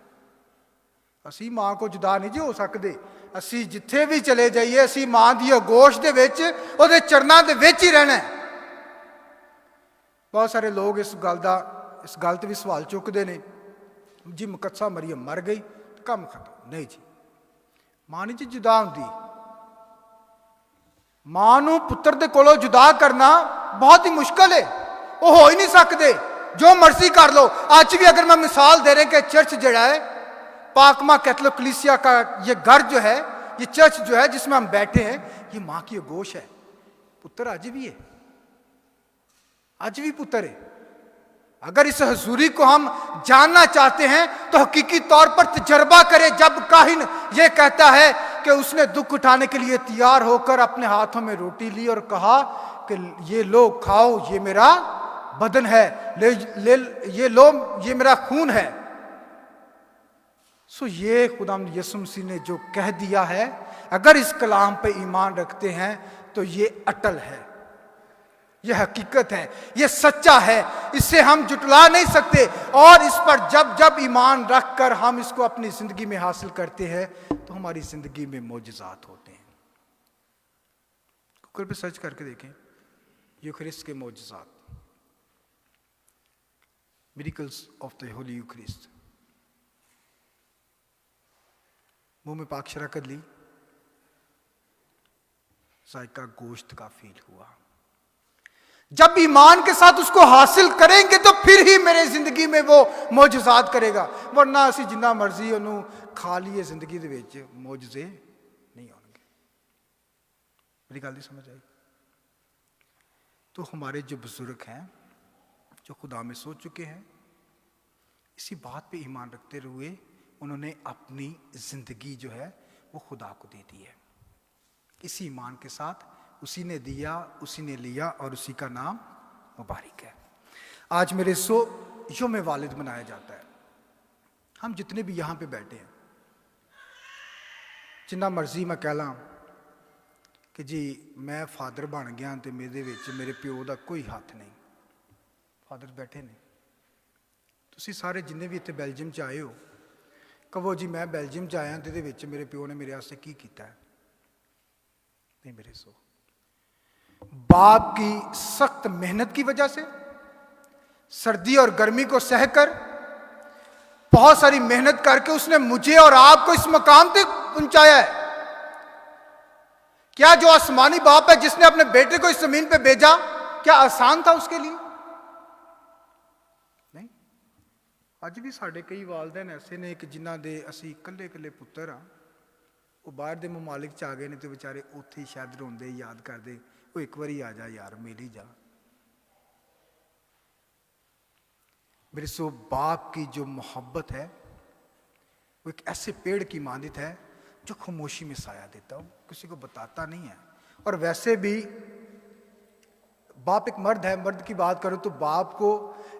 असी मां को जुदा नहीं जी हो सकते। असी जिथे भी चले जाइए, असी मां की आगोश दे विच, उहदे चरनां दे विच ही रहना है। बहुत सारे लोग इस गल ते भी सवाल चुकते हैं जी मुकद्दसा मरियम मर गई तो काम खत्म। नहीं जी, मां नहीं जी जुदा होंदी। मां नूं पुत्र दे कोलों जुदा करना बहुत ही मुश्किल है, वो हो ही नहीं सकते। जो मर्जी कर लो। आज भी अगर मैं मिसाल दे रहे कि चर्च जड़ा है पाकमा कैथोलिक कलीसिया का, ये घर जो है, ये चर्च जो है जिसमें हम बैठे हैं, ये मां की आगोश है। पुत्र आज भी है, आज भी पुत्र है। अगर इस हजूरी को हम जानना चाहते हैं तो हकीकी तौर पर तजर्बा करें। जब काहिन यह कहता है कि उसने दुख उठाने के लिए तैयार होकर अपने हाथों में रोटी ली और कहा कि ये लो खाओ, ये मेरा बदन है, ये लो, ये मेरा खून है। सो ये खुदा यीशु मसीह ने जो कह दिया है, अगर इस कलाम पे ईमान रखते हैं तो ये अटल है, ये हकीकत है, ये सच्चा है, इससे हम जुटला नहीं सकते। और इस पर जब जब ईमान रखकर हम इसको अपनी जिंदगी में हासिल करते हैं तो हमारी जिंदगी में मोजज़ात होते हैं। गूगल पे सर्च करके देखें यूखरिस्ट के मोजज़ात, मिरेकल्स ऑफ द होली यूखरिस्ट। मुंह में पाक शराकत ली, जायका गोश्त का फील हुआ। जब ईमान के साथ उसको हासिल करेंगे तो फिर ही मेरे जिंदगी में वो मोजज़ात करेगा, वरना असी जिन्ना मर्जी उन्होंने खा लिए जिंदगी दे विच मोजज़े नहीं होंगे। मेरी गल दी समझ आई? तो हमारे जो बुजुर्ग हैं, जो खुदा में सो चुके हैं, इसी बात पे ईमान रखते हुए उन्होंने अपनी जिंदगी जो है वो खुदा को दे दी है। इसी ईमान के साथ उसी ने दिया, उसी ने लिया, और उसी का नाम मुबारक है। आज मेरे यौम वालिद मनाया जाता है। हम जितने भी यहाँ पे बैठे हैं, जिन्ना मर्जी मैं कह ला कि जी मैं फादर बन गया तो मेरे प्यो का कोई हाथ नहीं। फादर बैठे ने, तुसी सारे जिन्ने भी इतने बेल्जियम च आए हो, कहो जी मैं बेल्जियम च आया तो मेरे प्यो ने मेरे वास्ते की किया है? नहीं मेरे बाप की सख्त मेहनत की वजह से, सर्दी और गर्मी को सहकर, बहुत सारी मेहनत करके उसने मुझे और आपको इस मकाम तक पहुंचाया है। क्या जो आसमानी बाप है जिसने अपने बेटे को इस जमीन पे भेजा, क्या आसान था उसके लिए? नहीं। आज भी साढ़े कई वालदैन ऐसे ने कि जिन्हां दे असी कल्ले कल्ले पुत्र हाँ, वो बाहर दे ममालिक च आ गए ने तो बेचारे उत्थे शायद रोंदे याद करते, वो एक बारी आ जा यार, मिल ही जा। मेरे बाप की जो मोहब्बत है वो एक ऐसे पेड़ की मानद है जो खामोशी में साया देता हो, किसी को बताता नहीं है। और वैसे भी बाप एक मर्द है, मर्द की बात करो तो बाप को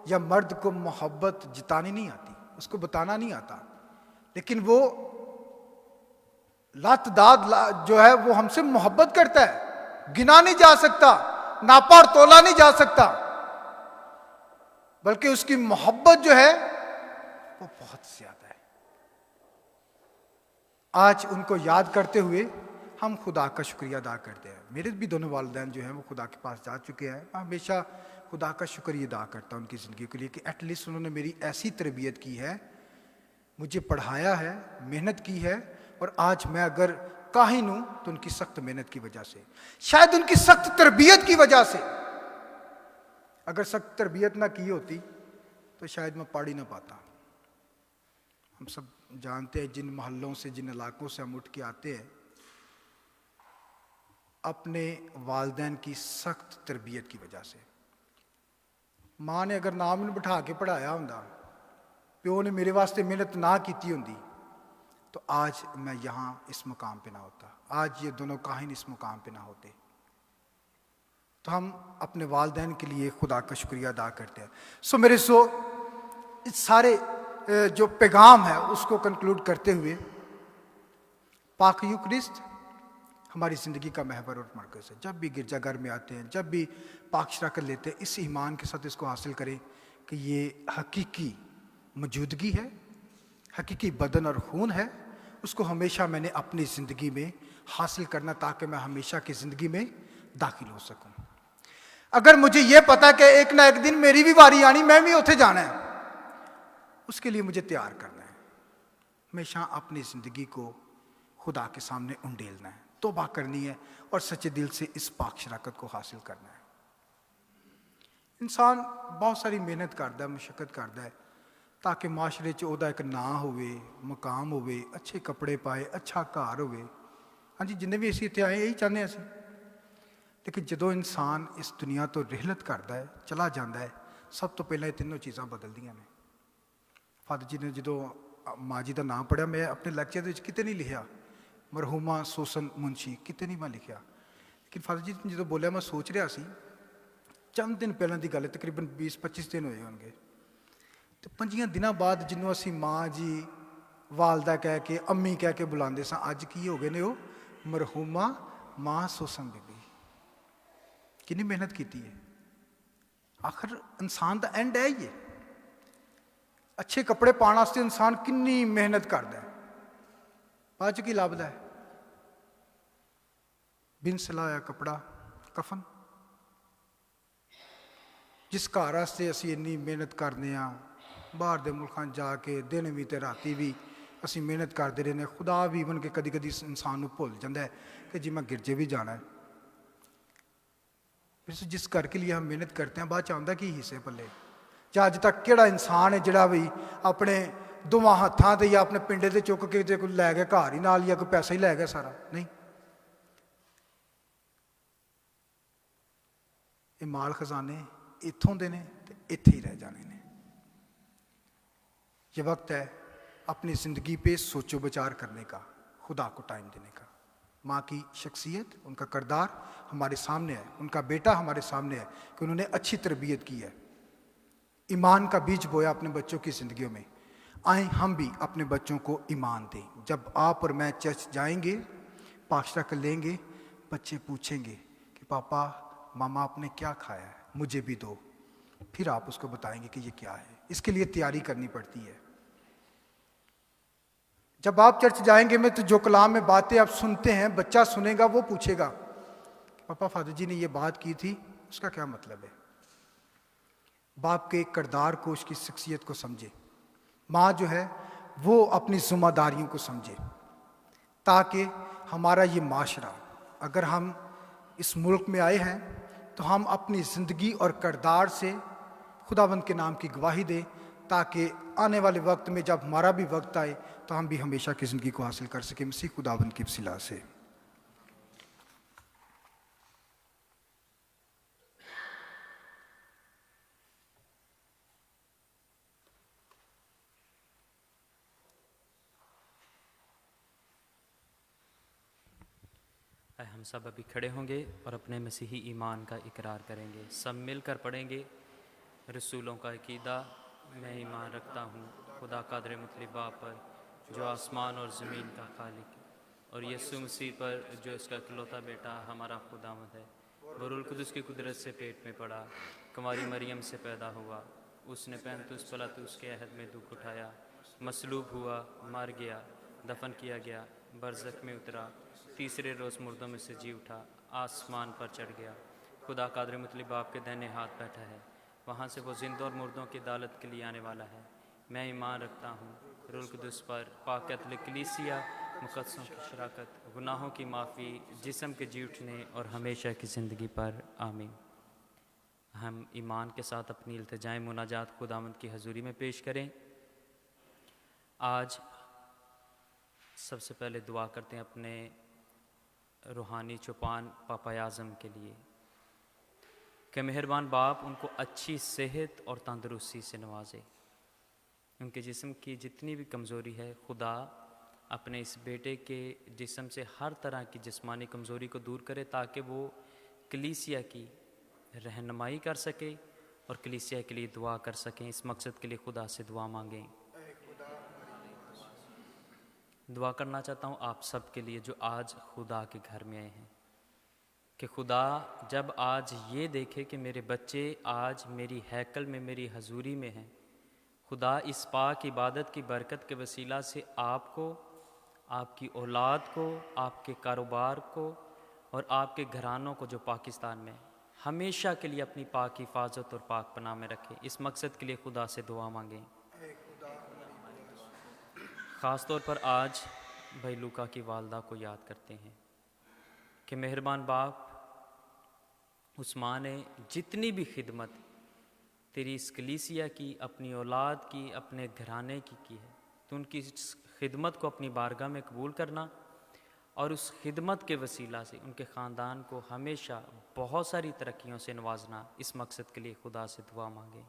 या मर्द को मोहब्बत जितानी नहीं आती, उसको बताना नहीं आता, लेकिन वो लात दाद जो है वो हमसे मोहब्बत करता है। गिना नहीं जा सकता, नापा और तोला नहीं जा सकता, बल्कि उसकी मोहब्बत जो है वो बहुत ज्यादा है। आज उनको याद करते हुए हम खुदा का शुक्रिया अदा करते हैं। मेरे भी दोनों वालिदैन जो हैं वो खुदा के पास जा चुके हैं। मैं हमेशा खुदा का शुक्रिया अदा करता हूं उनकी ज़िंदगी के लिए कि एटलीस्ट उन्होंने मेरी ऐसी तरबियत की है, मुझे पढ़ाया है, मेहनत की है, और आज मैं अगर काहिन हूं तो उनकी सख्त मेहनत की वजह से, शायद उनकी सख्त तरबियत की वजह से। अगर सख्त तरबियत ना की होती तो शायद मैं पढ़ ही ना पाता। हम सब जानते हैं जिन मोहल्लों से, जिन इलाकों से हम उठ के आते हैं, अपने वालिदैन की सख्त तरबियत की वजह से। माँ ने अगर ना मैंने बिठा के पढ़ाया होंदा, प्यो ने मेरे वास्ते मेहनत ना की होंदी, तो आज मैं यहाँ इस मुकाम पे ना होता, आज ये दोनों काहिन इस मुकाम पे ना होते। तो हम अपने वालिदैन के लिए खुदा का शुक्रिया अदा करते हैं। मेरे इस सारे जो पैगाम है उसको कंक्लूड करते हुए, पाक यूकरिस्ट हमारी ज़िंदगी का महवर और मरकज़ है। जब भी गिरजाघर में आते हैं, जब भी पाक शराकत लेते हैं, इस ईमान के साथ इसको हासिल करें कि ये हकीकी मौजूदगी है, हकीकी बदन और खून है। उसको हमेशा मैंने अपनी ज़िंदगी में हासिल करना, ताकि मैं हमेशा की ज़िंदगी में दाखिल हो सकूं। अगर मुझे ये पता कि एक ना एक दिन मेरी भी बारी आनी, मैं भी उत्थे जाना है, उसके लिए मुझे तैयार करना है। हमेशा अपनी ज़िंदगी को खुदा के सामने उंडेलना है, तौबा करनी है और सच्चे दिल से इस पाक शराकत को हासिल करना है। इंसान बहुत सारी मेहनत करता है, मुशक्कत करता है, ताकि माशरे च ओहदा एक नां होवे, मुकाम होवे, अच्छे कपड़े पाए, अच्छा घर होवे। हाँ जी, जिन्हें भी असीं इत्थे आए यही चाहते हैं असीं। लेकिन जो इंसान इस दुनिया तो रिहलत करता है, चला जाता है, सब तो पहले ये तीनों चीज़ां बदलदियां ने। फादर जी ने जो माँ जी का नाम पढ़िया, मैं अपने लैक्चर कितने नहीं लिखा मरहूमा सोसन मुंशी, कितने नहीं मैं लिखा। लेकिन फादर जी ने जो बोलिया, मैं सोच रहा सी चंद दिन पहले की गल है, तकरीबन 20-25 दिन होए होंगे, तो 5 दिनों बाद जिन्हों असी माँ जी, वालदा कह के, अम्मी कह के बुलाते सा, अज की हो गए ने वो मरहूमा माँ सोसन बीबी। कितनी मेहनत की है। आखिर इंसान का एंड है ये। अच्छे कपड़े पाने वास्ते इंसान कितनी मेहनत करता है, बाद च की लभदा है? बिन सिलाया कपड़ा, कफन। जिस घर वास्ते असी इन्नी मेहनत करते हैं, बाहर के मुल्कों जाके दिन भी तो राती भी असी मेहनत करते रहने, खुदा भी बन के कदी कदी इंसान को भुल जाता है कि जी मैं गिरजे भी जाना है। फिर जिस घर के लिए हम मेहनत करते हैं, बाद च आंदा की हिस्से पल्ले? ਜਾਂ ਅੱਜ तक ਕਿਹੜਾ इंसान है ਜਿਹੜਾ भी अपने दोवां हत्थां ते या अपने पिंडे ते चुक के जे कोई लै गया घर ही नाल, या कोई पैसा ही लै गया सारा? नहीं। ये माल खजाने इत्थों दे ने ते इत्थे ही रह जाने ने। ये वक्त है अपनी ज़िंदगी पे सोचो विचार करने का, खुदा को टाइम देने का। माँ की शख्सियत, उनका किरदार हमारे सामने है, उनका बेटा हमारे सामने है कि उन्होंने अच्छी तरबियत की है, ईमान का बीज बोया अपने बच्चों की ज़िंदगियों में। आए हम भी अपने बच्चों को ईमान दें। जब आप और मैं चर्च जाएंगे, पाकशरा कर लेंगे, बच्चे पूछेंगे कि पापा मामा आपने क्या खाया है, मुझे भी दो। फिर आप उसको बताएंगे कि ये क्या है। इसके लिए तैयारी करनी पड़ती है। जब आप चर्च जाएंगे में, तो जो कलाम में बातें आप सुनते हैं, बच्चा सुनेगा, वो पूछेगा पापा फादर जी ने ये बात की थी, उसका क्या मतलब है? बाप के किरदार को, उसकी शख्सियत को समझे। माँ जो है वो अपनी जिम्मेदारियों को समझे, ताकि हमारा ये माशरा, अगर हम इस मुल्क में आए हैं तो हम अपनी ज़िंदगी और किरदार से खुदावंद के नाम की गवाही दें, ताकि आने वाले वक्त में जब हमारा भी वक्त आए तो हम भी हमेशा की ज़िंदगी को हासिल कर सकें, मसीह खुदावंद की वसीला से। हम सब अभी खड़े होंगे और अपने मसीही ईमान का इकरार करेंगे। सब मिलकर पढ़ेंगे। रसूलों का अकीदा। मैं ईमान रखता हूँ खुदा कादर मुतलब बाप पर, जो आसमान और ज़मीन का खालिक, और यीशु मसीह पर, जो इसका इकलौता बेटा हमारा खुदावंद है। वो रूह कुदस की कुदरत से पेट में पड़ा, कुंवारी मरियम से पैदा हुआ। उसने पैंतुस पिलातुस के अहद में दुख उठाया, मसलूब हुआ, मर गया, दफन किया गया, बरज़ख में उतरा, तीसरे रोज़ मुर्दों में से जी उठा, आसमान पर चढ़ गया, खुदा कादर मुतलब बाप के दाहिने हाथ बैठा है। वहाँ से वो जिंदा और मुर्दों की अदालत के लिए आने वाला है। मैं ईमान रखता हूँ रूह कुदस पर, पाक कैथोलिक कलीसिया, मुकद्दसों की शराकत, गुनाहों की माफ़ी, जिस्म के जी उठने और हमेशा की ज़िंदगी पर। आमीन। हम ईमान के साथ अपनी इल्तिजाएं मुनाजात खुदावंद की हजूरी में पेश करें। आज सबसे पहले दुआ करते हैं अपने रूहानी चौपान पापा आज़म के लिए कि मेहरबान बाप उनको अच्छी सेहत और तंदुरुस्ती से नवाजे। उनके जिस्म की जितनी भी कमज़ोरी है, खुदा अपने इस बेटे के जिस्म से हर तरह की जिस्मानी कमज़ोरी को दूर करे ताकि वो कलीसिया की रहनुमाई कर सके और कलीसिया के लिए दुआ कर सकें। इस मकसद के लिए खुदा से दुआ मांगें। दुआ करना चाहता हूँ आप सब के लिए जो आज खुदा के घर में आए हैं कि खुदा जब आज ये देखे कि मेरे बच्चे आज मेरी हैकल में, मेरी हजूरी में हैं, खुदा इस पाक इबादत की बरकत के वसीला से आपको, आपकी औलाद को, आपके कारोबार को और आपके घरानों को जो पाकिस्तान में हमेशा के लिए अपनी पाक हिफाजत और पाक पनाह में रखे। इस मकसद के लिए खुदा से दुआ मांगें। ख़ास तौर पर आज भाई लूका की वालदा को याद करते हैं कि मेहरबान बाप उस माँ ने जितनी भी खिदमत तेरी इस कलीसिया की, अपनी औलाद की, अपने घराने की है, तो उनकी इस खिदमत को अपनी बारगाह में कबूल करना और उस खिदमत के वसीला से उनके ख़ानदान को हमेशा बहुत सारी तरक्कियों से नवाजना। इस मकसद के लिए खुदा से दुआ मांगें।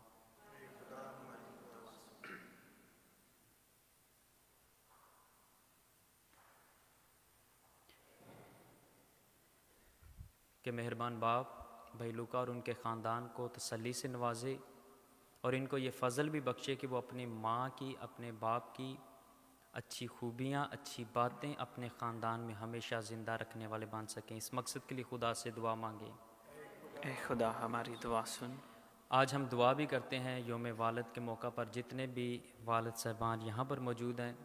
कि मेहरबान बाप भाई लूका और उनके ख़ानदान को तसल्ली से नवाजे और इनको ये फ़ज़ल भी बख्शे कि वो अपनी माँ की, अपने बाप की अच्छी खूबियाँ, अच्छी बातें अपने ख़ानदान में हमेशा ज़िंदा रखने वाले बन सकें। इस मकसद के लिए खुदा से दुआ मांगें। ए खुदा हमारी दुआ सुन। आज हम दुआ भी करते हैं योम वालिद के मौका पर जितने भी वालिद साहबान यहाँ पर मौजूद हैं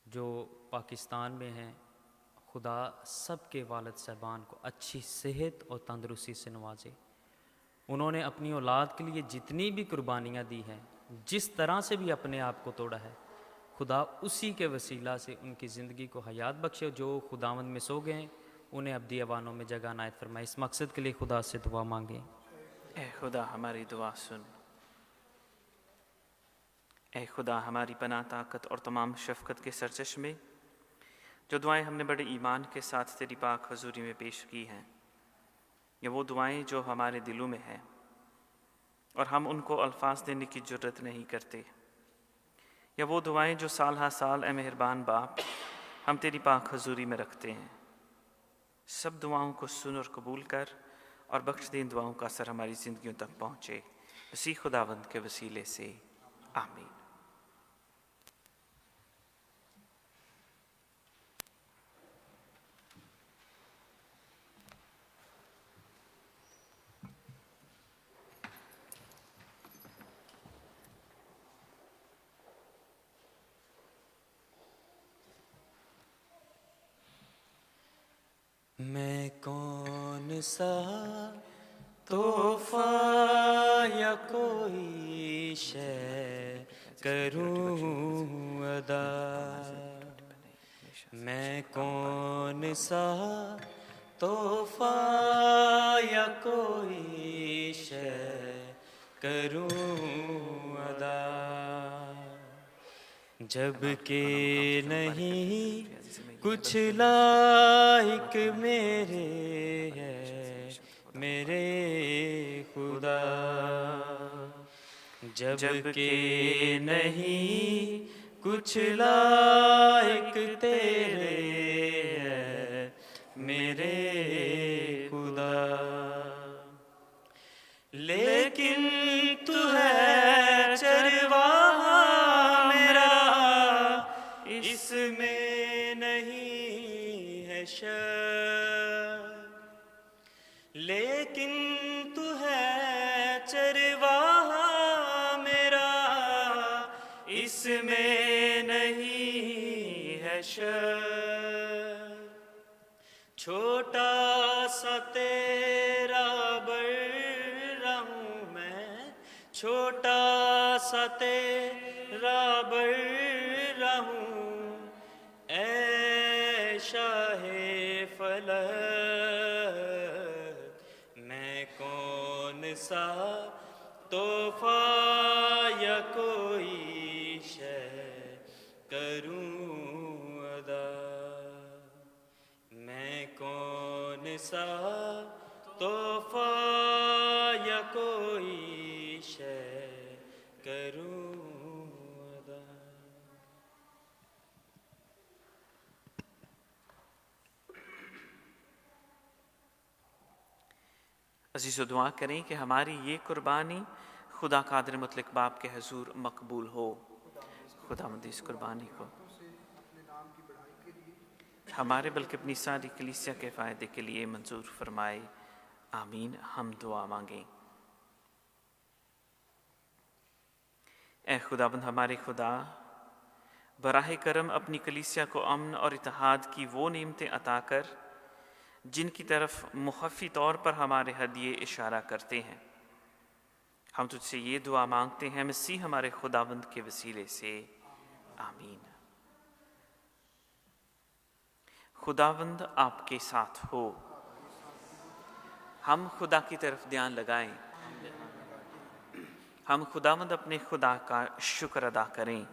जो पाकिस्तान में हैं, खुदा सब के वालिद साहबान को अच्छी सेहत और तंदुरुस्ती से नवाजे। उन्होंने अपनी औलाद के लिए जितनी भी कुर्बानियाँ दी हैं, जिस तरह से भी अपने आप को तोड़ा है, खुदा उसी के वसीला से उनकी ज़िंदगी को हयात बख्शे। जो खुदावंद में सो गए उन्हें अब्दी अवानों में जगह नायत फरमाए। इस मकसद के लिए खुदा से दुआ मांगें। ए खुदा हमारी दुआ सुन। ए खुदा हमारी पनाह, ताकत और तमाम शफ़क़त के सरचश्मे, जो दुआएं हमने बड़े ईमान के साथ तेरी पाक हजूरी में पेश की हैं, ये वो दुआएं जो हमारे दिलों में हैं और हम उनको अल्फाज देने की जुर्रत नहीं करते, या वो दुआएं जो साल हा साल ए मेहरबान बाप हम तेरी पाक हजूरी में रखते हैं। सब दुआओं को सुन और कबूल कर और बख्श दे। इन दुआओं का असर हमारी ज़िंदगियों तक पहुँचे, मसीह खुदावंद के वसीले से आमीन। मैं कौन सा तोहफा या कोई शै करूं अदा, मैं कौन सा तोहफा या कोई शै करूं अदा, जब के नहीं कुछ लायक मेरे है मेरे खुदा, जब के नहीं कुछ लायक तेरे है मेरे खुदा, लेकिन तू है चरवाहा मेरा, इसमें नहीं है शक, लेकिन तू है चरवाहा मेरा, इसमें नहीं है शक, छोटा सा तेरा बर्रा हूँ मैं, छोटा सा तेरा बर्रा हूँ, ऐ शाहे फलक, मैं कौन सा तोहफा या कोई शै करूं सा तोहफा या कोई शय करूं अदा। अज़ीज़ो दुआ करें कि हमारी ये कुर्बानी खुदा कादिर मुतलक बाप के हजूर मकबूल हो। खुदावंद इस कुर्बानी को हमारे बल्कि अपनी सारी कलीसिया के फ़ायदे के लिए मंजूर फरमाए। आमीन। हम दुआ मांगें। ए खुदावंद हमारे खुदा, बराह करम अपनी कलीसिया को अमन और इत्तेहाद की वो नेमतें अता कर जिनकी तरफ मुखफ़ी तौर पर हमारे हदिये इशारा करते हैं। हम तुझसे ये दुआ मांगते हैं मसीह हमारे खुदावंद के वसीले से। आमीन। खुदावंद आपके साथ हो। हम खुदा की तरफ ध्यान लगाएं। हम खुदावंद अपने खुदा का शुक्र अदा करें।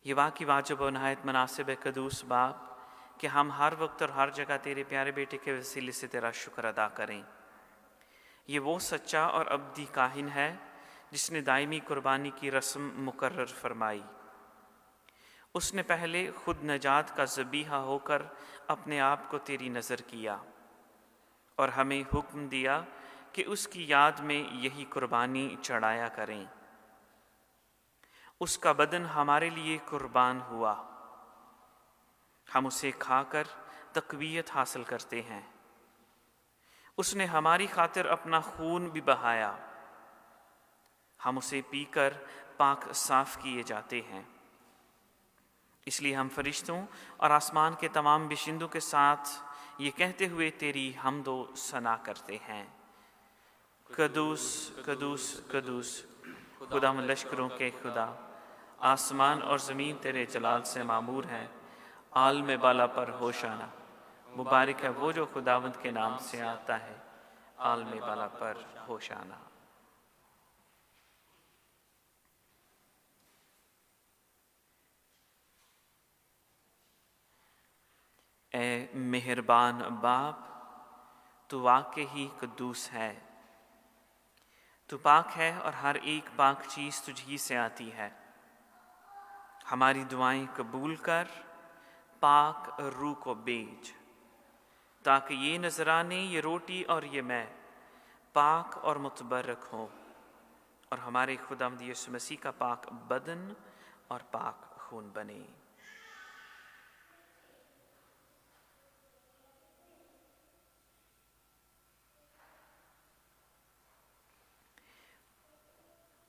ये वाकई वाजिब और नहायत मुनासिब है कदूस बाप कि हम हर वक्त और हर जगह तेरे प्यारे बेटे के वसीले से तेरा शुक्र अदा करें। ये वो सच्चा और अब्दी काहिन है जिसने दायमी कुर्बानी की रस्म मुकर्रर फरमाई। उसने पहले खुद नजात का ज़बीहा होकर अपने आप को तेरी नज़र किया और हमें हुक्म दिया कि उसकी याद में यही कुर्बानी चढ़ाया करें। उसका बदन हमारे लिए कुर्बान हुआ। हम उसे खाकर तक़वियत हासिल करते हैं। उसने हमारी खातिर अपना खून भी बहाया। हम उसे पीकर पाक साफ किए जाते हैं। इसलिए हम फरिश्तों और आसमान के तमाम बिशिंदों के साथ ये कहते हुए तेरी हमदो सना करते हैं, कदूस कदूस कदूस खुदावंद लश्करों के खुदा, आसमान और ज़मीन तेरे जलाल से मामूर हैं। आल में बाला पर होशाना। मुबारक है वो जो खुदावंद के नाम से आता है। आल में बाला पर होशाना। ए मेहरबान बाप, तू वाकई ही कद्दूस है। तू पाक है और हर एक पाक चीज़ तुझी से आती है। हमारी दुआएं कबूल कर, पाक रूह को भेज, ताकि ये नजराने, ये रोटी और ये मैं पाक और मुतबरक हो और हमारे खुदावंद यीशु मसीह का पाक बदन और पाक खून बने।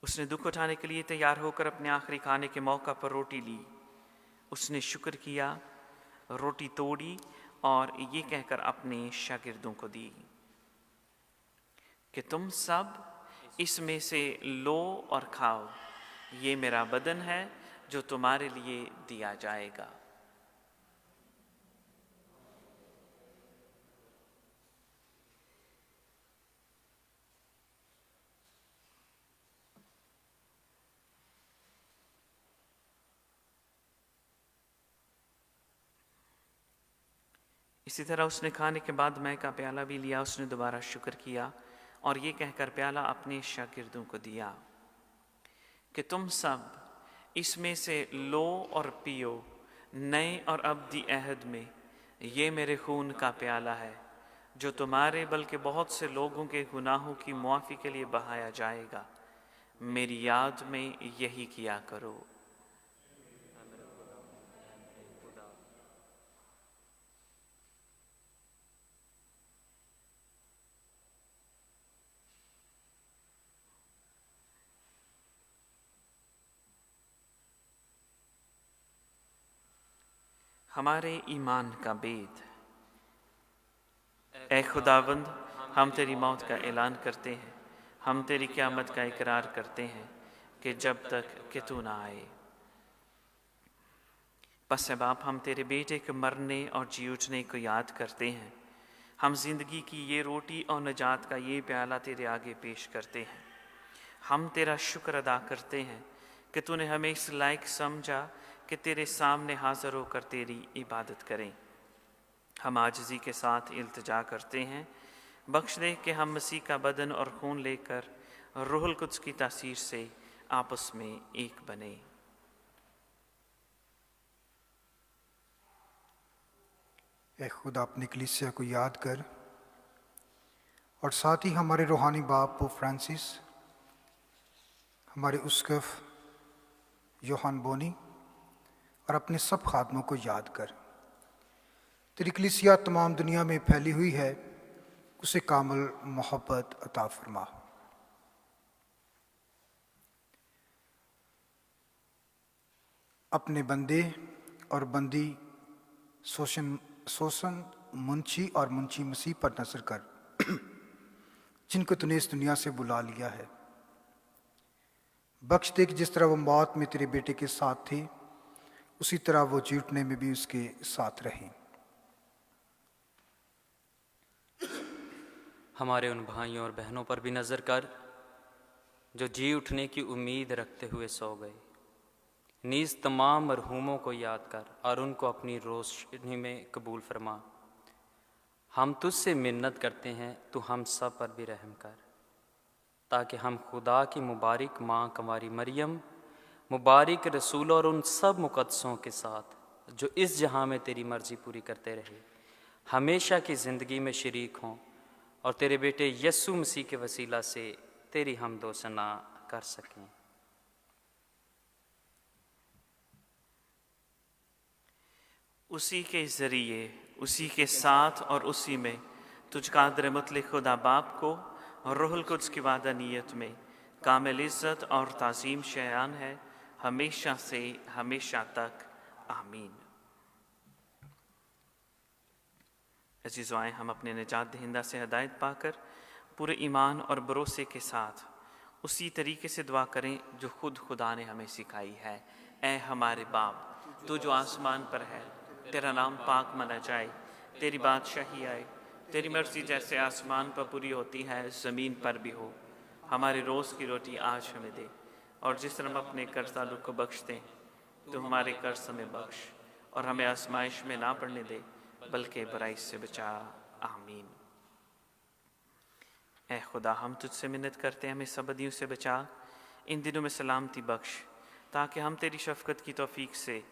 उसने दुख उठाने के लिए तैयार होकर अपने आखिरी खाने के मौका पर रोटी ली। उसने शुक्र किया, रोटी तोड़ी और ये कहकर अपने शागिर्दों को दी कि तुम सब इसमें से लो और खाओ। ये मेरा बदन है जो तुम्हारे लिए दिया जाएगा। इसी तरह उसने खाने के बाद मैं का प्याला भी लिया। उसने दोबारा शुक्र किया और ये कहकर प्याला अपने शागिर्दों को दिया कि तुम सब इसमें से लो और पियो। नए और अब्दी अहद में ये मेरे खून का प्याला है जो तुम्हारे बल्कि बहुत से लोगों के गुनाहों की मुआफ़ी के लिए बहाया जाएगा। मेरी याद में यही किया करो। हमारे ईमान का भेद। ए खुदावंद, हम तेरी मौत का ऐलान करते हैं, हम तेरी क़यामत का इकरार करते हैं कि जब तक कि तू ना आए। बस है बाप, हम तेरे बेटे के मरने और जी उठने को याद करते हैं। हम जिंदगी की ये रोटी और नजात का ये प्याला तेरे आगे पेश करते हैं। हम तेरा शुक्र अदा करते हैं कि तूने हमें इस लायक समझा कि तेरे सामने हाज़िर होकर तेरी इबादत करें। हम आजिज़ी के साथ इल्तिजा करते हैं, बख्श दे कि हम मसीह का बदन और खून लेकर रूहुल कुद्स की तासीर से आपस में एक बने। ए खुदा, अपनी कलीसिया को याद कर और साथ ही हमारे रूहानी बाप पोप फ्रांसिस, हमारे उस्कफ योहान बोनी और अपने सब खादमों को याद कर। तेरी कलीसिया तमाम दुनिया में फैली हुई है, उसे कामिल मोहब्बत अता फरमा। अपने बंदे और बंदी सोसन मुंशी और मुंशी मसीह पर नजर कर, जिनको तूने इस दुनिया से बुला लिया है। बख्श दे कि जिस तरह वो मौत में तेरे बेटे के साथ थे, उसी तरह वो जी उठने में भी उसके साथ रहें। हमारे उन भाइयों और बहनों पर भी नज़र कर जो जी उठने की उम्मीद रखते हुए सो गए। नीज़ तमाम मरहूमों को याद कर और उनको अपनी रोशनी में कबूल फरमा। हम तुझसे मिन्नत करते हैं, तू हम सब पर भी रहम कर, ताकि हम खुदा की मुबारक माँ कंवारी मरियम, मुबारक रसूल और उन सब मुक़द्दसों के साथ जो इस जहाँ में तेरी मर्ज़ी पूरी करते रहे, हमेशा की ज़िंदगी में शरीक हों और तेरे बेटे यस्सु मसीह के वसीला से तेरी हमदो सना कर सकें। उसी के ज़रिए, उसी के साथ और उसी में तुझ कादर मुतलक खुदा बाप को और रूहुल कुद्स की वादानियत में कामिल इज़्ज़त और ताज़ीम शयान है, हमेशा से हमेशा तक। आमीन। अज़ीज़ों, आए हम अपने निजात दहिंदा से हिदायत पाकर पूरे ईमान और भरोसे के साथ उसी तरीके से दुआ करें जो खुद खुदा ने हमें सिखाई है। ऐ हमारे बाप, तू जो आसमान पर है, तेरा नाम पाक माना जाए, तेरी बादशाही आए, तेरी मर्ज़ी जैसे आसमान पर पूरी होती है ज़मीन पर भी हो। हमारे रोज़ की रोटी आज हमें दे, और जिस तरह हम अपने कर्ज़दारों को बख्शते हैं, तो हमारे कर्ज हमें बख्श, और हमें आजमाइश में ना पड़ने दे, बल्कि बुराई से बचा। आमीन। ऐ खुदा, हम तुझसे मिन्नत करते हैं, हमें सब बदियों से बचा, इन दिनों में सलामती बख्श, ताकि हम तेरी शफ़क़त की तौफ़ीक से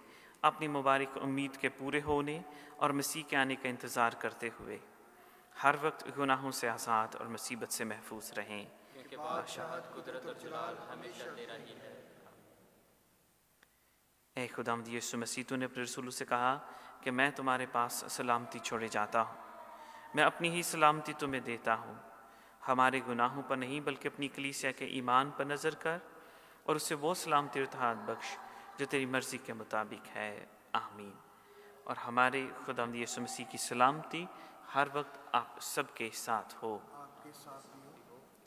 अपनी मुबारक उम्मीद के पूरे होने और मसीह के आने का इंतज़ार करते हुए हर वक्त गुनाहों से आज़ाद और मुसीबत से महफूज रहें। ऐ खुदावंद यीशु मसीह, तूने अपने रसूलों से कहा कि मैं तुम्हारे पास सलामती छोड़े जाता हूँ, मैं अपनी ही सलामती तुम्हें देता हूँ। हमारे गुनाहों पर नहीं बल्कि अपनी कलीसिया के ईमान पर नज़र कर और उससे वो सलामती और इत्तेहाद बख्श जो तेरी मर्ज़ी के मुताबिक है। आमीन। और हमारे खुदावंद यीशु मसीह की सलामती हर वक्त आप सबके साथ हो।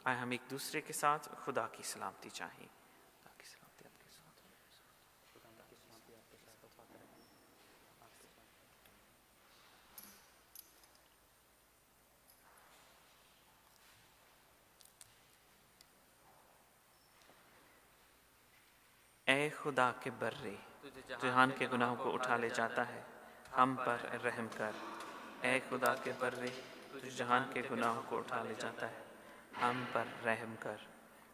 आए हम एक दूसरे के साथ खुदा की सलामती चाहें। ऐ खुदा के बर्रे, जहान के गुनाहों को उठा ले जाता है, हम पर रहम कर। ऐ खुदा के बर्रे, तुझ जहान के गुनाहों को उठा ले जाता है, हम पर रहम कर।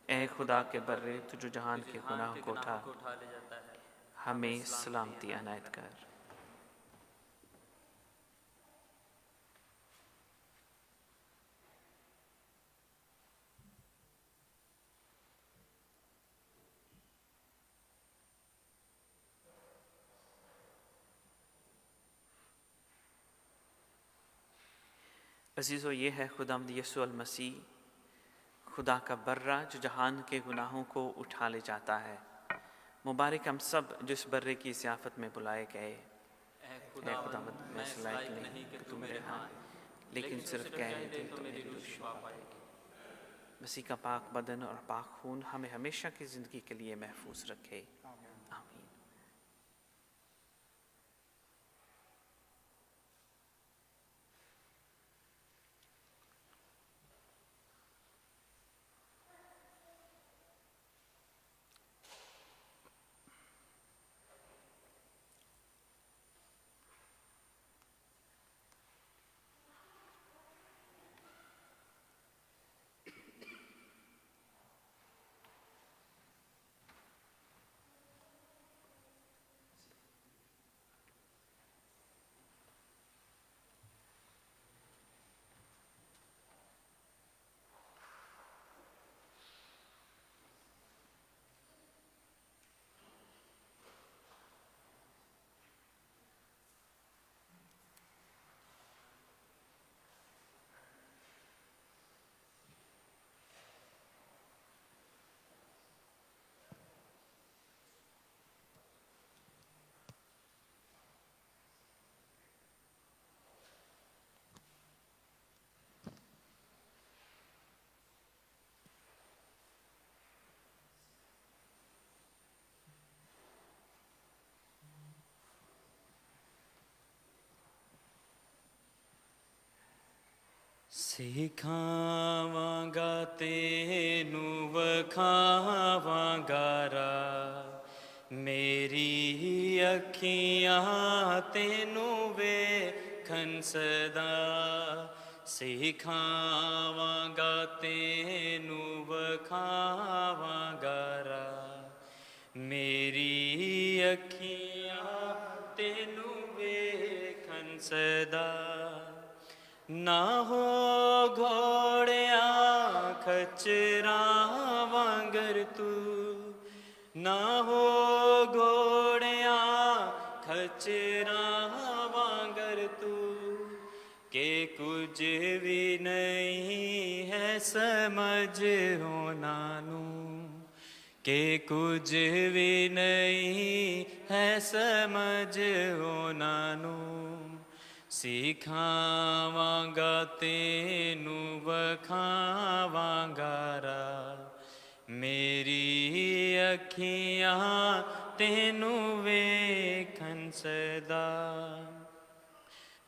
ऐ खुदा के बर्रे, तुझ जहान के गुनाहों को उठा ले जाता है, हमें सलामती अनायत कर। अज़ीज़ों, ये है खुदावंद यीशु अल मसीह, खुदा का बर्रा जो जहान के गुनाहों को उठा ले जाता है। मुबारक हम सब जो इस बर्रे की ज़ियाफ़त में बुलाए गए। ऐ खुदावंद, मैं इस लायक नहीं कि तू मेरे यहाँ, लेकिन सिर्फ कहने दे तो मेरी रूह शिफा पाएगी। मसीह का पाक बदन और पाक खून हमें हमेशा की ज़िंदगी के लिए महफूज रखे। आमीन। ਸਿਖਾਵਾਂਗਾ ਤੈਨੂੰ ਵਖਾਵਾਂਗਾ ਰਾਹ ਮੇਰੀ ਅੱਖੀਆਂ ਤੈਨੂੰ ਵੇਖਣ ਸਦਾ ਸਿਖਾਵਾਂਗਾ ਤੈਨੂੰ ਵਖਾਵਾਂਗਾ ਰਾਹ ਮੇਰੀ ਅੱਖੀਆਂ ਤੈਨੂੰ ਵੇਖਣ ਸਦਾ ਨਾ ਹੋ ਘੋੜਿਆਂ ਖਚਰਾਂ ਵਾਂਗਰ ਤੂੰ ਨਾ ਹੋ ਘੋੜਿਆਂ ਖਚਰਾਂ ਵਾਂਗਰ ਤੂੰ ਕਿ ਕੁਝ ਵੀ ਨਹੀਂ ਹੈ ਸਮਝ ਉਹਨਾਂ ਨੂੰ ਕਿ ਕੁਝ ਵੀ ਨਹੀਂ ਹੈ ਸਮਝ ਉਹਨਾਂ ਨੂੰ ਸਿਖਾਵਾਂਗਾ ਤੈਨੂੰ ਵਖਾਵਾਂਗਾ ਰਾਹ ਮੇਰੀ ਅੱਖੀਆਂ ਤੈਨੂੰ ਵੇਖਣ ਸਦਾ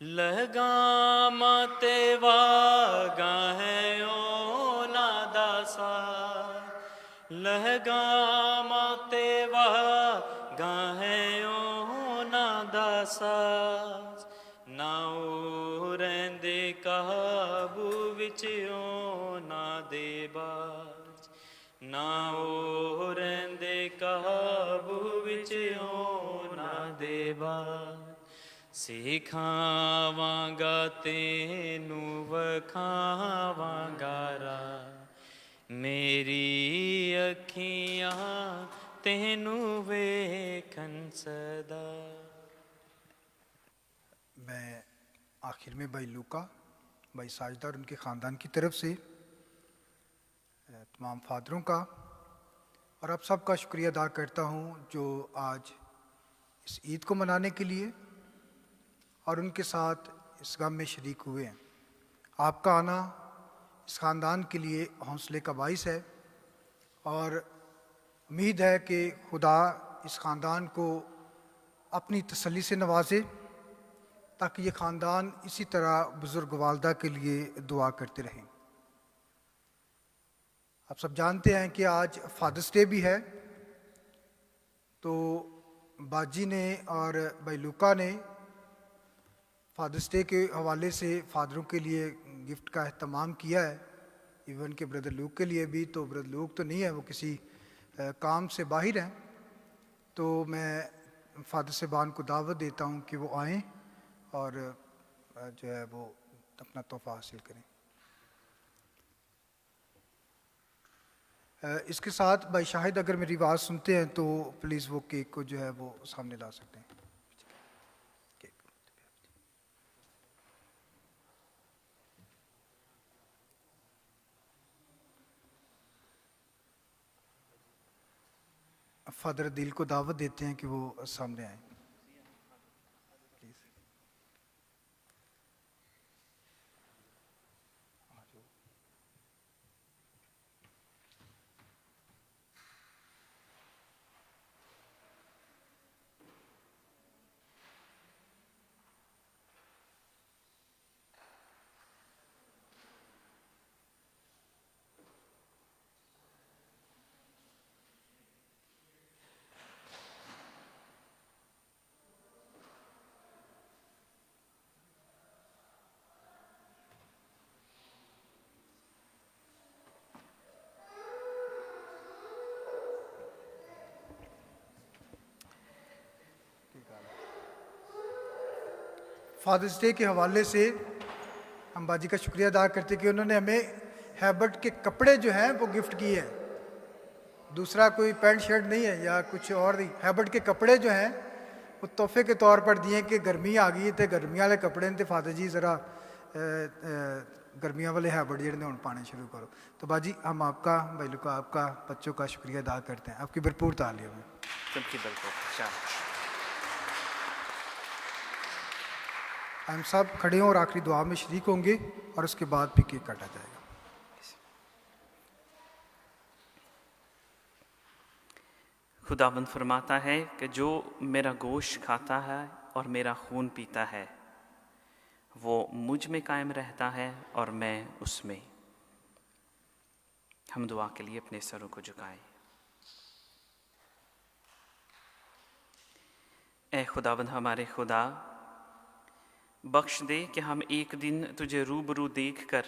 ਲਗਾਮਾਂ ਤੇ ਵਾਗਾ ਹੈ ਉਹਨਾਂ ਦਾ ਸਾਥ ਲਗਾਮਾਂ ਤੇ ਵਾਗਾ ਹੈ ਉਹਨਾਂ ਦਾ ਸਾਥ ਨਾ ਉਹ ਰਹਿੰਦੇ ਕਾਬੂ ਵਿੱਚ ਉਹਨਾਂ ਦੇ ਬਾਝ ਨਾ ਉਹ ਰਹਿੰਦੇ ਕਾਬੂ ਵਿੱਚ ਉਹਨਾਂ ਦੇ ਬਾਝ ਸਿਖਾਵਾਂਗਾ ਤੈਨੂੰ ਵਖਾਵਾਂਗਾ ਰਾਹ ਮੇਰੀ ਅੱਖੀਆਂ ਤੈਨੂੰ ਵੇਖਣ ਸਦਾ। मैं आखिर में भाई लूका, भाई साजदा और उनके ख़ानदान की तरफ से तमाम फादरों का और आप सबका शुक्रिया अदा करता हूँ जो आज इस ईद को मनाने के लिए और उनके साथ इस गम में शरीक हुए हैं। आपका आना इस ख़ानदान के लिए हौसले का बाइस है और उम्मीद है कि खुदा इस ख़ानदान को अपनी तसल्ली से नवाजे ताकि ये ख़ानदान इसी तरह बुज़ुर्ग वालदा के लिए दुआ करते रहें। आप सब जानते हैं कि आज फादर्स डे भी है, तो बाजी ने और भाई लूका ने फादर्स डे के हवाले से फादरों के लिए गिफ्ट का अहतमाम किया है। इवन के ब्रदर लूक के लिए भी, तो ब्रदर लूक तो नहीं है, वो किसी काम से बाहर हैं, तो मैं फादर साहबान को दावत देता हूँ कि वो आएँ और जो है वो अपना तोहफ़ा हासिल करें। इसके साथ भाई शाहिद अगर मेरी आवाज़ सुनते हैं तो प्लीज़ वो केक को जो है वो सामने ला सकते हैं। फादर दिल को दावत देते हैं कि वो सामने आए। फादर्स डे के हवाले से हम बाजी का शुक्रिया अदा करते कि उन्होंने हमें हैबर्ट के कपड़े जो हैं वो गिफ्ट किए हैं। दूसरा कोई पैंट शर्ट नहीं है या कुछ और नहीं, हैबर्ट के कपड़े जो हैं वो तोहफे के तौर पर दिए कि गर्मी आ गई थे, गर्मियां वाले कपड़े थे, फादर जी ज़रा गर्मियां वाले हैबर्ट जो हूँ पाने शुरू करो। तो बाजी हम आपका, भाई लोग आपका, बच्चों का शुक्रिया अदा करते हैं, आपकी भरपूर तालियों में। हम सब खड़े हों और आखिरी दुआ में शरीक होंगे और उसके बाद फिर केक काटा जाएगा। खुदाबंद फरमाता है कि जो मेरा गोश्त खाता है और मेरा खून पीता है वो मुझ में कायम रहता है और मैं उसमें। हम दुआ के लिए अपने सरों को झुकाएं। ऐ खुदावंद हमारे खुदा, बख्श दे कि हम एक दिन तुझे रूबरू देखकर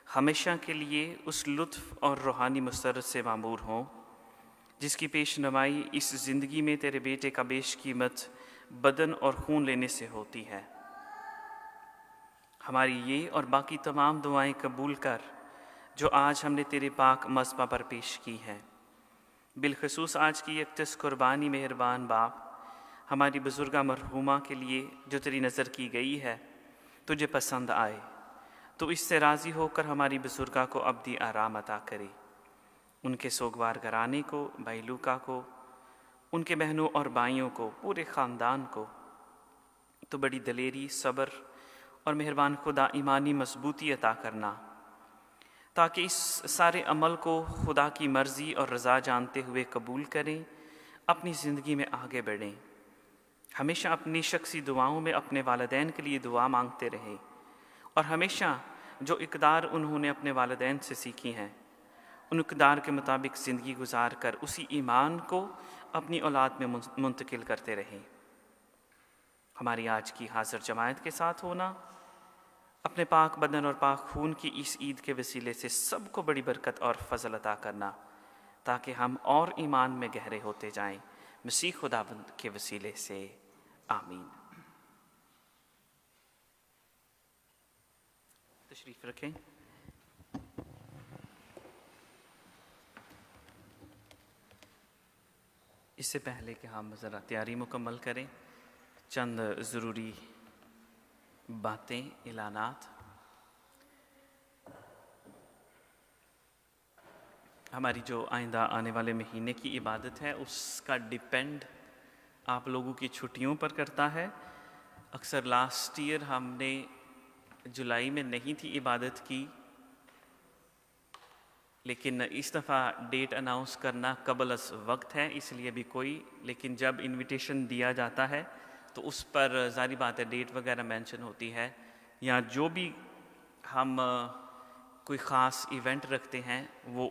हमेशा के लिए उस लुत्फ़ और रूहानी मसरत से मामूर हों जिसकी पेशनमाई इस ज़िंदगी में तेरे बेटे का बेशकीमत बदन और खून लेने से होती है। हमारी ये और बाकी तमाम दुआएं कबूल कर जो आज हमने तेरे पाक मज़बा पर पेश की हैं। बिलखसूस आज की यकदस कुर्बानी मेहरबान बाप, हमारी बुज़ुर्गा मरहूमा के लिए जो तेरी नज़र की गई है तुझे पसंद आए, तो इससे राज़ी होकर हमारी बुज़ुर्गा को अब्दी आराम अता करे। उनके सोगवार घराने को, भाई लूका को, उनके बहनों और भाइयों को, पूरे ख़ानदान को तो बड़ी दलेरी, सब्र और मेहरबान खुदा ईमानी मजबूती अता करना, ताकि इस सारे अमल को खुदा की मर्ज़ी और रज़ा जानते हुए कबूल करें, अपनी ज़िंदगी में आगे बढ़ें। हमेशा अपनी शख्सी दुआओं में अपने वालिदैन के लिए दुआ मांगते रहें और हमेशा जो इक़दार उन्होंने अपने वालिदैन से सीखी हैं उन इक़दार के मुताबिक ज़िंदगी गुजार कर उसी ईमान को अपनी औलाद में मुंतकिल करते रहें। हमारी आज की हाज़िर जमायत के साथ होना, अपने पाक बदन और पाक खून की इस ईद के वसीले से सबको बड़ी बरकत और फजल अता करना, ताकि हम और ईमान में गहरे होते जाएं। मसीह खुदावंद के वसीले से आमीन। तशरीफ़ रखें। इससे पहले कि हम ज़रा तैयारी मुकम्मल करें, चंद ज़रूरी बातें, ऐलानात। हमारी जो आइंदा आने वाले महीने की इबादत है उसका डिपेंड आप लोगों की छुट्टियों पर करता है। अक्सर लास्ट ईयर हमने जुलाई में नहीं थी इबादत की, लेकिन इस दफ़ा डेट अनाउंस करना कबल अस वक्त है, इसलिए भी कोई, लेकिन जब इनविटेशन दिया जाता है तो उस पर ज़ाहिर बात है डेट वगैरह मेंशन होती है, या जो भी हम कोई ख़ास इवेंट रखते हैं वो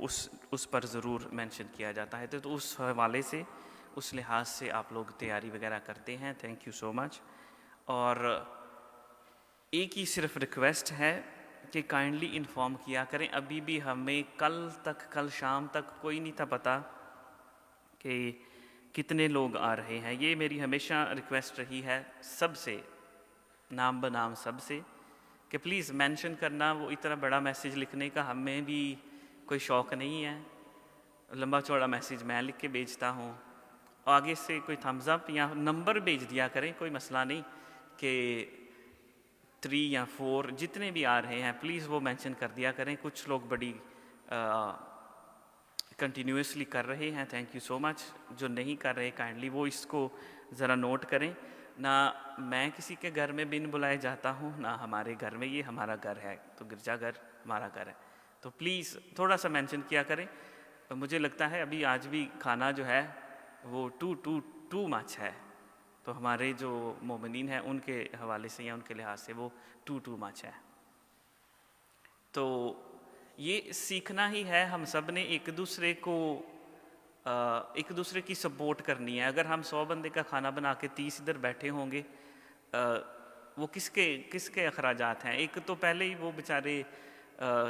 उस पर ज़रूर मेंशन किया जाता है। तो उस हवाले से, उस लिहाज से आप लोग तैयारी वगैरह करते हैं। Thank you so much. और एक ही सिर्फ रिक्वेस्ट है कि काइंडली इन्फॉर्म किया करें। अभी भी हमें कल शाम तक कोई नहीं था पता कि कितने लोग आ रहे हैं। ये मेरी हमेशा रिक्वेस्ट रही है सबसे, नाम बनाम सबसे, कि प्लीज़ मेंशन करना। वो इतना बड़ा मैसेज लिखने का हमें भी कोई शौक़ नहीं है। लंबा चौड़ा मैसेज मैं लिख के भेजता हूँ, आगे से कोई थम्स अप या नंबर भेज दिया करें, कोई मसला नहीं, कि 3 या 4 जितने भी आ रहे हैं प्लीज़ वो मेंशन कर दिया करें। कुछ लोग बड़ी कंटिन्यूसली कर रहे हैं, थैंक यू सो मच। जो नहीं कर रहे काइंडली वो इसको ज़रा नोट करें। ना मैं किसी के घर में बिन बुलाए जाता हूँ, ना हमारे घर में, ये हमारा घर है तो गिरजाघर हमारा घर है, तो प्लीज़ थोड़ा सा मेंशन किया करें। तो मुझे लगता है अभी आज भी खाना जो है वो टू मच है, तो हमारे जो मोमिनीन हैं उनके हवाले से या उनके लिहाज से वो टू मच है। तो ये सीखना ही है, हम सब ने एक दूसरे की सपोर्ट करनी है। अगर हम 100 बंदे का खाना बना के 30 इधर बैठे होंगे, वो किसके अखराजात हैं? एक तो पहले ही वो बेचारे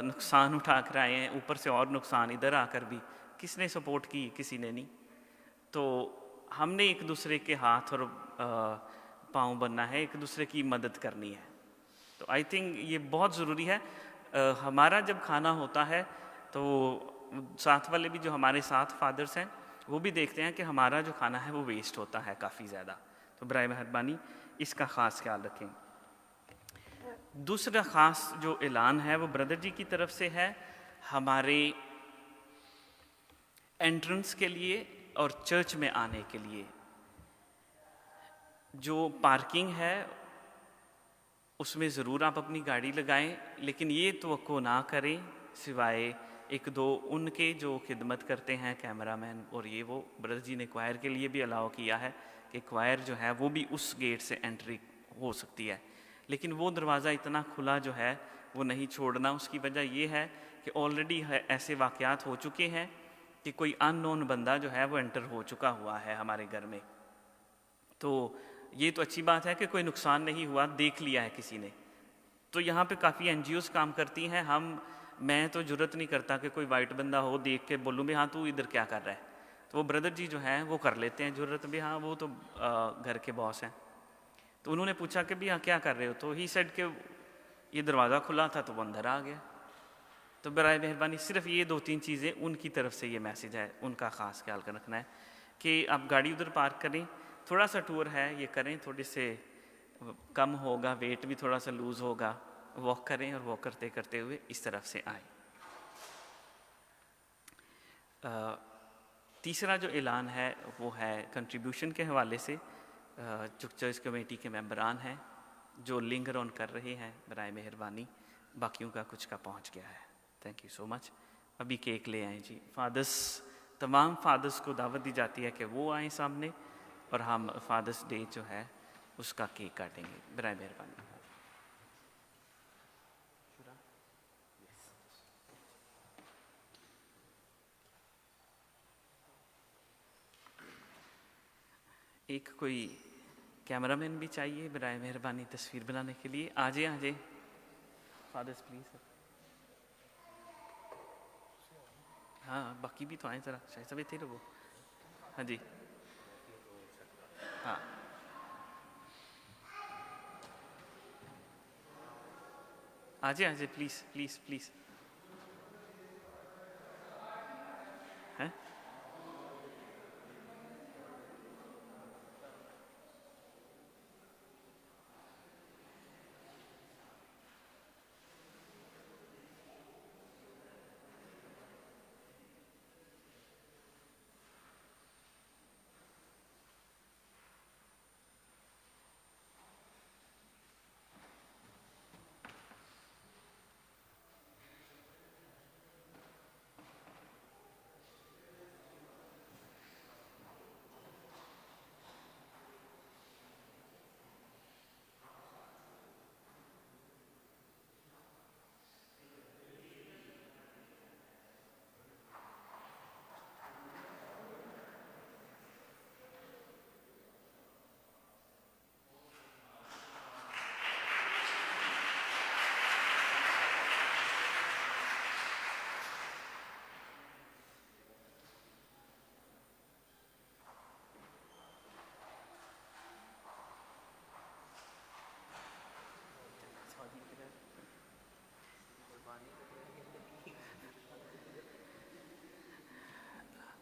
नुकसान उठा कर आए हैं, ऊपर से और नुकसान इधर आकर भी किसने सपोर्ट की? किसी ने नहीं। तो हमने एक दूसरे के हाथ और पाँव बनना है, एक दूसरे की मदद करनी है। तो आई थिंक ये बहुत ज़रूरी है। हमारा जब खाना होता है तो साथ वाले भी जो हमारे साथ फादर्स हैं वो भी देखते हैं कि हमारा जो खाना है वो वेस्ट होता है काफ़ी ज़्यादा। तो बराए मेहरबानी इसका ख़ास ख्याल रखें। दूसरा ख़ास जो ऐलान है वो ब्रदर जी की तरफ से है। हमारे एंट्रेंस के लिए और चर्च में आने के लिए जो पार्किंग है उसमें ज़रूर आप अपनी गाड़ी लगाएं, लेकिन ये तवक्को ना करें सिवाय 1-2 उनके जो खिदमत करते हैं कैमरामैन, और ये वो ब्रदर जी ने क्वायर के लिए भी अलाउ किया है कि क्वायर जो है वो भी उस गेट से एंट्री हो सकती है। लेकिन वो दरवाज़ा इतना खुला जो है वो नहीं छोड़ना। उसकी वजह ये है कि ऑलरेडी ऐसे वाक़यात हो चुके हैं कि कोई अननोन बंदा जो है वो एंटर हो चुका हुआ है हमारे घर में। तो ये तो अच्छी बात है कि कोई नुकसान नहीं हुआ, देख लिया है किसी ने। तो यहाँ पे काफ़ी एनजीओज़ काम करती हैं। मैं तो जुर्रत नहीं करता कि कोई वाइट बंदा हो देख के बोलूँ भी हाँ तू इधर क्या कर रहा है, तो वो ब्रदर जी जो हैं वो कर लेते हैं जुर्रत भी, हाँ वो तो घर के बॉस हैं। तो उन्होंने पूछा कि भी हाँ क्या कर रहे हो, तो ही सेड कि ये दरवाज़ा खुला था तो वो अंदर आ गया। तो बराए मेहरबानी सिर्फ ये 2-3 चीज़ें उनकी तरफ से ये मैसेज है, उनका ख़ास ख्याल रखना है कि आप गाड़ी उधर पार्क करें, थोड़ा सा टूर है ये करें, थोड़े से कम होगा, वेट भी थोड़ा सा लूज़ होगा, वॉक करें और वॉक करते करते हुए इस तरफ से आए। तीसरा जो ऐलान है वो है कंट्रीब्यूशन के हवाले से। जो चर्च कमेटी के मेंबरान हैं जो लिंगर ऑन कर रहे हैं, बराए मेहरबानी बाकियों का कुछ का पहुंच गया है। Thank you so much. अभी केक ले आए जी। फादर्स, तमाम फादर्स को दावत दी जाती है कि वो आए सामने और हम फादर्स डे जो है उसका केक काटेंगे। बराए मेहरबानी। एक कोई कैमरामैन भी चाहिए बराए मेहरबानी तस्वीर बनाने के लिए। आ जाए फादर्स प्लीज़। हाँ बाकी भी तो आए ज़रा, शायद सब थे लोगों। हाँ जी हाँ आ जाए प्लीज़ प्लीज़ प्लीज़।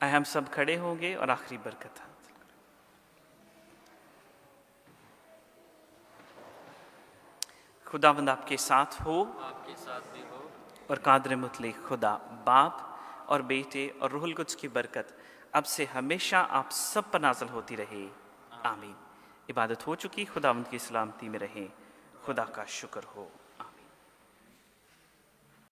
हैं हम सब खड़े होंगे और आखिरी बरकत। खुदावंद आपके साथ हो, आपके साथ भी हो। और कादर मुतलक खुदा बाप और बेटे और रूहुल कुद्स की बरकत अब से हमेशा आप सब पर नाज़िल होती रहे। आमीन। इबादत हो चुकी, खुदावंद की सलामती में रहें। खुदा का शुक्र हो।